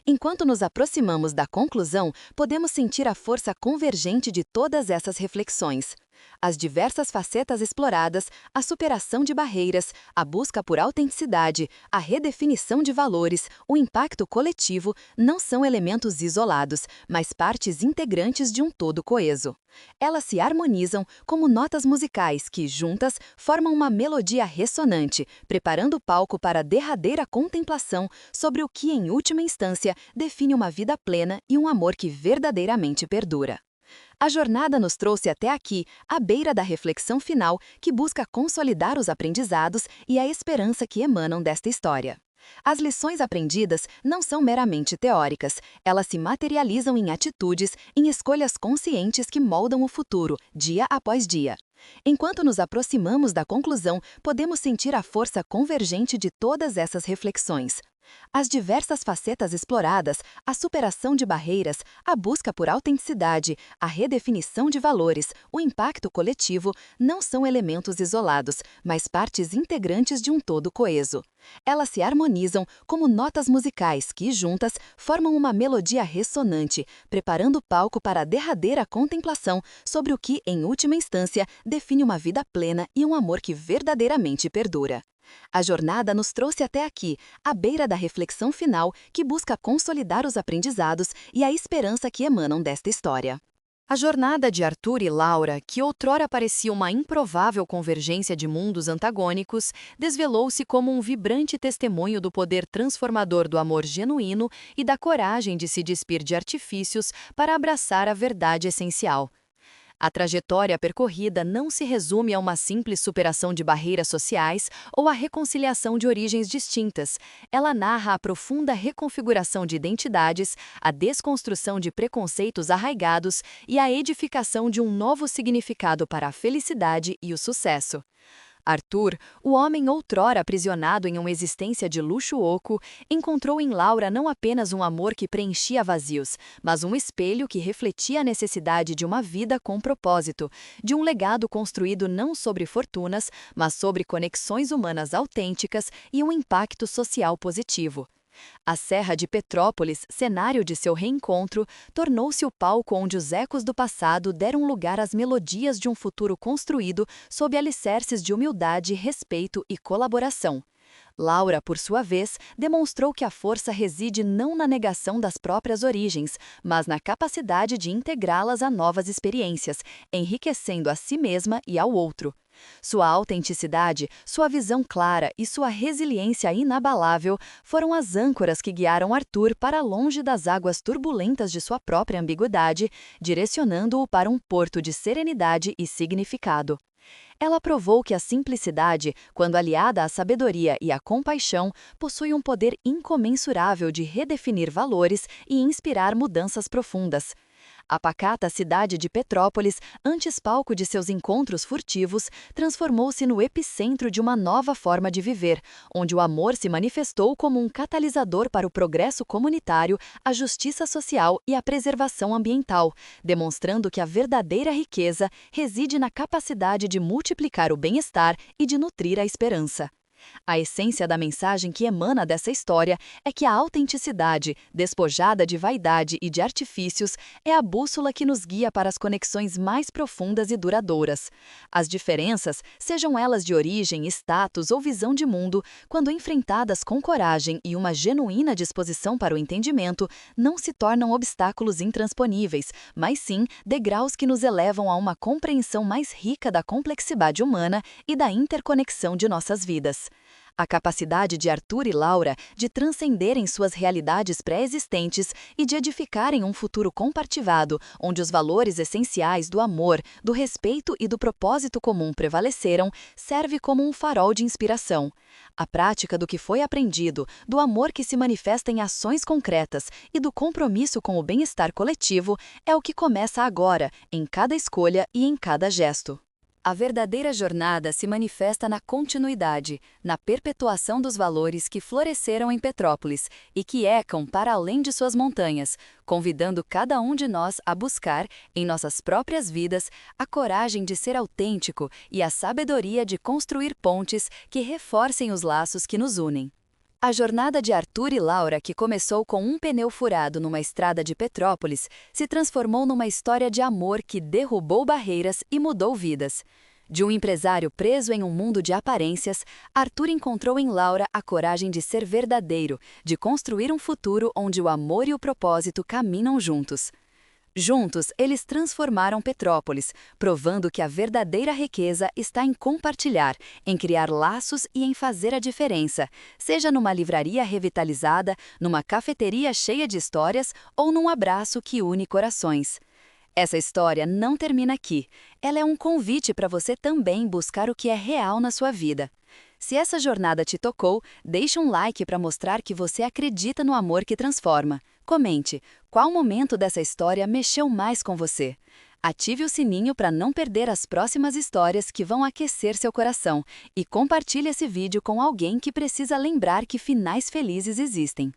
Enquanto nos aproximamos da conclusão, podemos sentir a força convergente de todas essas reflexões. As diversas facetas exploradas, a superação de barreiras, a busca por autenticidade, a redefinição de valores, o impacto coletivo não são elementos isolados, mas partes integrantes de um todo coeso. Elas se harmonizam como notas musicais que, juntas, formam uma melodia ressonante, preparando o palco para a derradeira contemplação sobre o que, em última instância, define uma vida plena e um amor que verdadeiramente perdura. A jornada nos trouxe até aqui, à beira da reflexão final que busca consolidar os aprendizados e a esperança que emanam desta história. As lições aprendidas não são meramente teóricas, elas se materializam em atitudes, em escolhas conscientes que moldam o futuro, dia após dia. Enquanto nos aproximamos da conclusão, podemos sentir a força convergente de todas essas reflexões. As diversas facetas exploradas, a superação de barreiras, a busca por autenticidade, a redefinição de valores, o impacto coletivo, não são elementos isolados, mas partes integrantes de um todo coeso. Elas se harmonizam como notas musicais que, juntas, formam uma melodia ressonante, preparando o palco para a derradeira contemplação sobre o que, em última instância, define uma vida plena e um amor que verdadeiramente perdura. A jornada nos trouxe até aqui, à beira da reflexão final que busca consolidar os aprendizados e a esperança que emanam desta história. A jornada de Arthur e Laura, que outrora parecia uma improvável convergência de mundos antagônicos, desvelou-se como um vibrante testemunho do poder transformador do amor genuíno e da coragem de se despir de artifícios para abraçar a verdade essencial. A trajetória percorrida não se resume a uma simples superação de barreiras sociais ou a reconciliação de origens distintas. Ela narra a profunda reconfiguração de identidades, a desconstrução de preconceitos arraigados e a edificação de um novo significado para a felicidade e o sucesso. Arthur, o homem outrora aprisionado em uma existência de luxo oco, encontrou em Laura não apenas um amor que preenchia vazios, mas um espelho que refletia a necessidade de uma vida com propósito, de um legado construído não sobre fortunas, mas sobre conexões humanas autênticas e um impacto social positivo. A Serra de Petrópolis, cenário de seu reencontro, tornou-se o palco onde os ecos do passado deram lugar às melodias de um futuro construído sob alicerces de humildade, respeito e colaboração. Laura, por sua vez, demonstrou que a força reside não na negação das próprias origens, mas na capacidade de integrá-las a novas experiências, enriquecendo a si mesma e ao outro. Sua autenticidade, sua visão clara e sua resiliência inabalável foram as âncoras que guiaram Arthur para longe das águas turbulentas de sua própria ambiguidade, direcionando-o para um porto de serenidade e significado. Ela provou que a simplicidade, quando aliada à sabedoria e à compaixão, possui um poder incomensurável de redefinir valores e inspirar mudanças profundas. A pacata cidade de Petrópolis, antes palco de seus encontros furtivos, transformou-se no epicentro de uma nova forma de viver, onde o amor se manifestou como um catalisador para o progresso comunitário, a justiça social e a preservação ambiental, demonstrando que a verdadeira riqueza reside na capacidade de multiplicar o bem-estar e de nutrir a esperança. A essência da mensagem que emana dessa história é que a autenticidade, despojada de vaidade e de artifícios, é a bússola que nos guia para as conexões mais profundas e duradouras. As diferenças, sejam elas de origem, status ou visão de mundo, quando enfrentadas com coragem e uma genuína disposição para o entendimento, não se tornam obstáculos intransponíveis, mas sim degraus que nos elevam a uma compreensão mais rica da complexidade humana e da interconexão de nossas vidas. A capacidade de Arthur e Laura de transcenderem suas realidades pré-existentes e de edificarem um futuro compartilhado, onde os valores essenciais do amor, do respeito e do propósito comum prevaleceram, serve como um farol de inspiração. A prática do que foi aprendido, do amor que se manifesta em ações concretas e do compromisso com o bem-estar coletivo é o que começa agora, em cada escolha e em cada gesto. A verdadeira jornada se manifesta na continuidade, na perpetuação dos valores que floresceram em Petrópolis e que ecam para além de suas montanhas, convidando cada um de nós a buscar, em nossas próprias vidas, a coragem de ser autêntico e a sabedoria de construir pontes que reforcem os laços que nos unem. A jornada de Arthur e Laura, que começou com um pneu furado numa estrada de Petrópolis, se transformou numa história de amor que derrubou barreiras e mudou vidas. De um empresário preso em um mundo de aparências, Arthur encontrou em Laura a coragem de ser verdadeiro, de construir um futuro onde o amor e o propósito caminham juntos. Juntos, eles transformaram Petrópolis, provando que a verdadeira riqueza está em compartilhar, em criar laços e em fazer a diferença, seja numa livraria revitalizada, numa cafeteria cheia de histórias ou num abraço que une corações. Essa história não termina aqui. Ela é um convite para você também buscar o que é real na sua vida. Se essa jornada te tocou, deixe um like para mostrar que você acredita no amor que transforma. Comente, qual momento dessa história mexeu mais com você? Ative o sininho para não perder as próximas histórias que vão aquecer seu coração e compartilhe esse vídeo com alguém que precisa lembrar que finais felizes existem.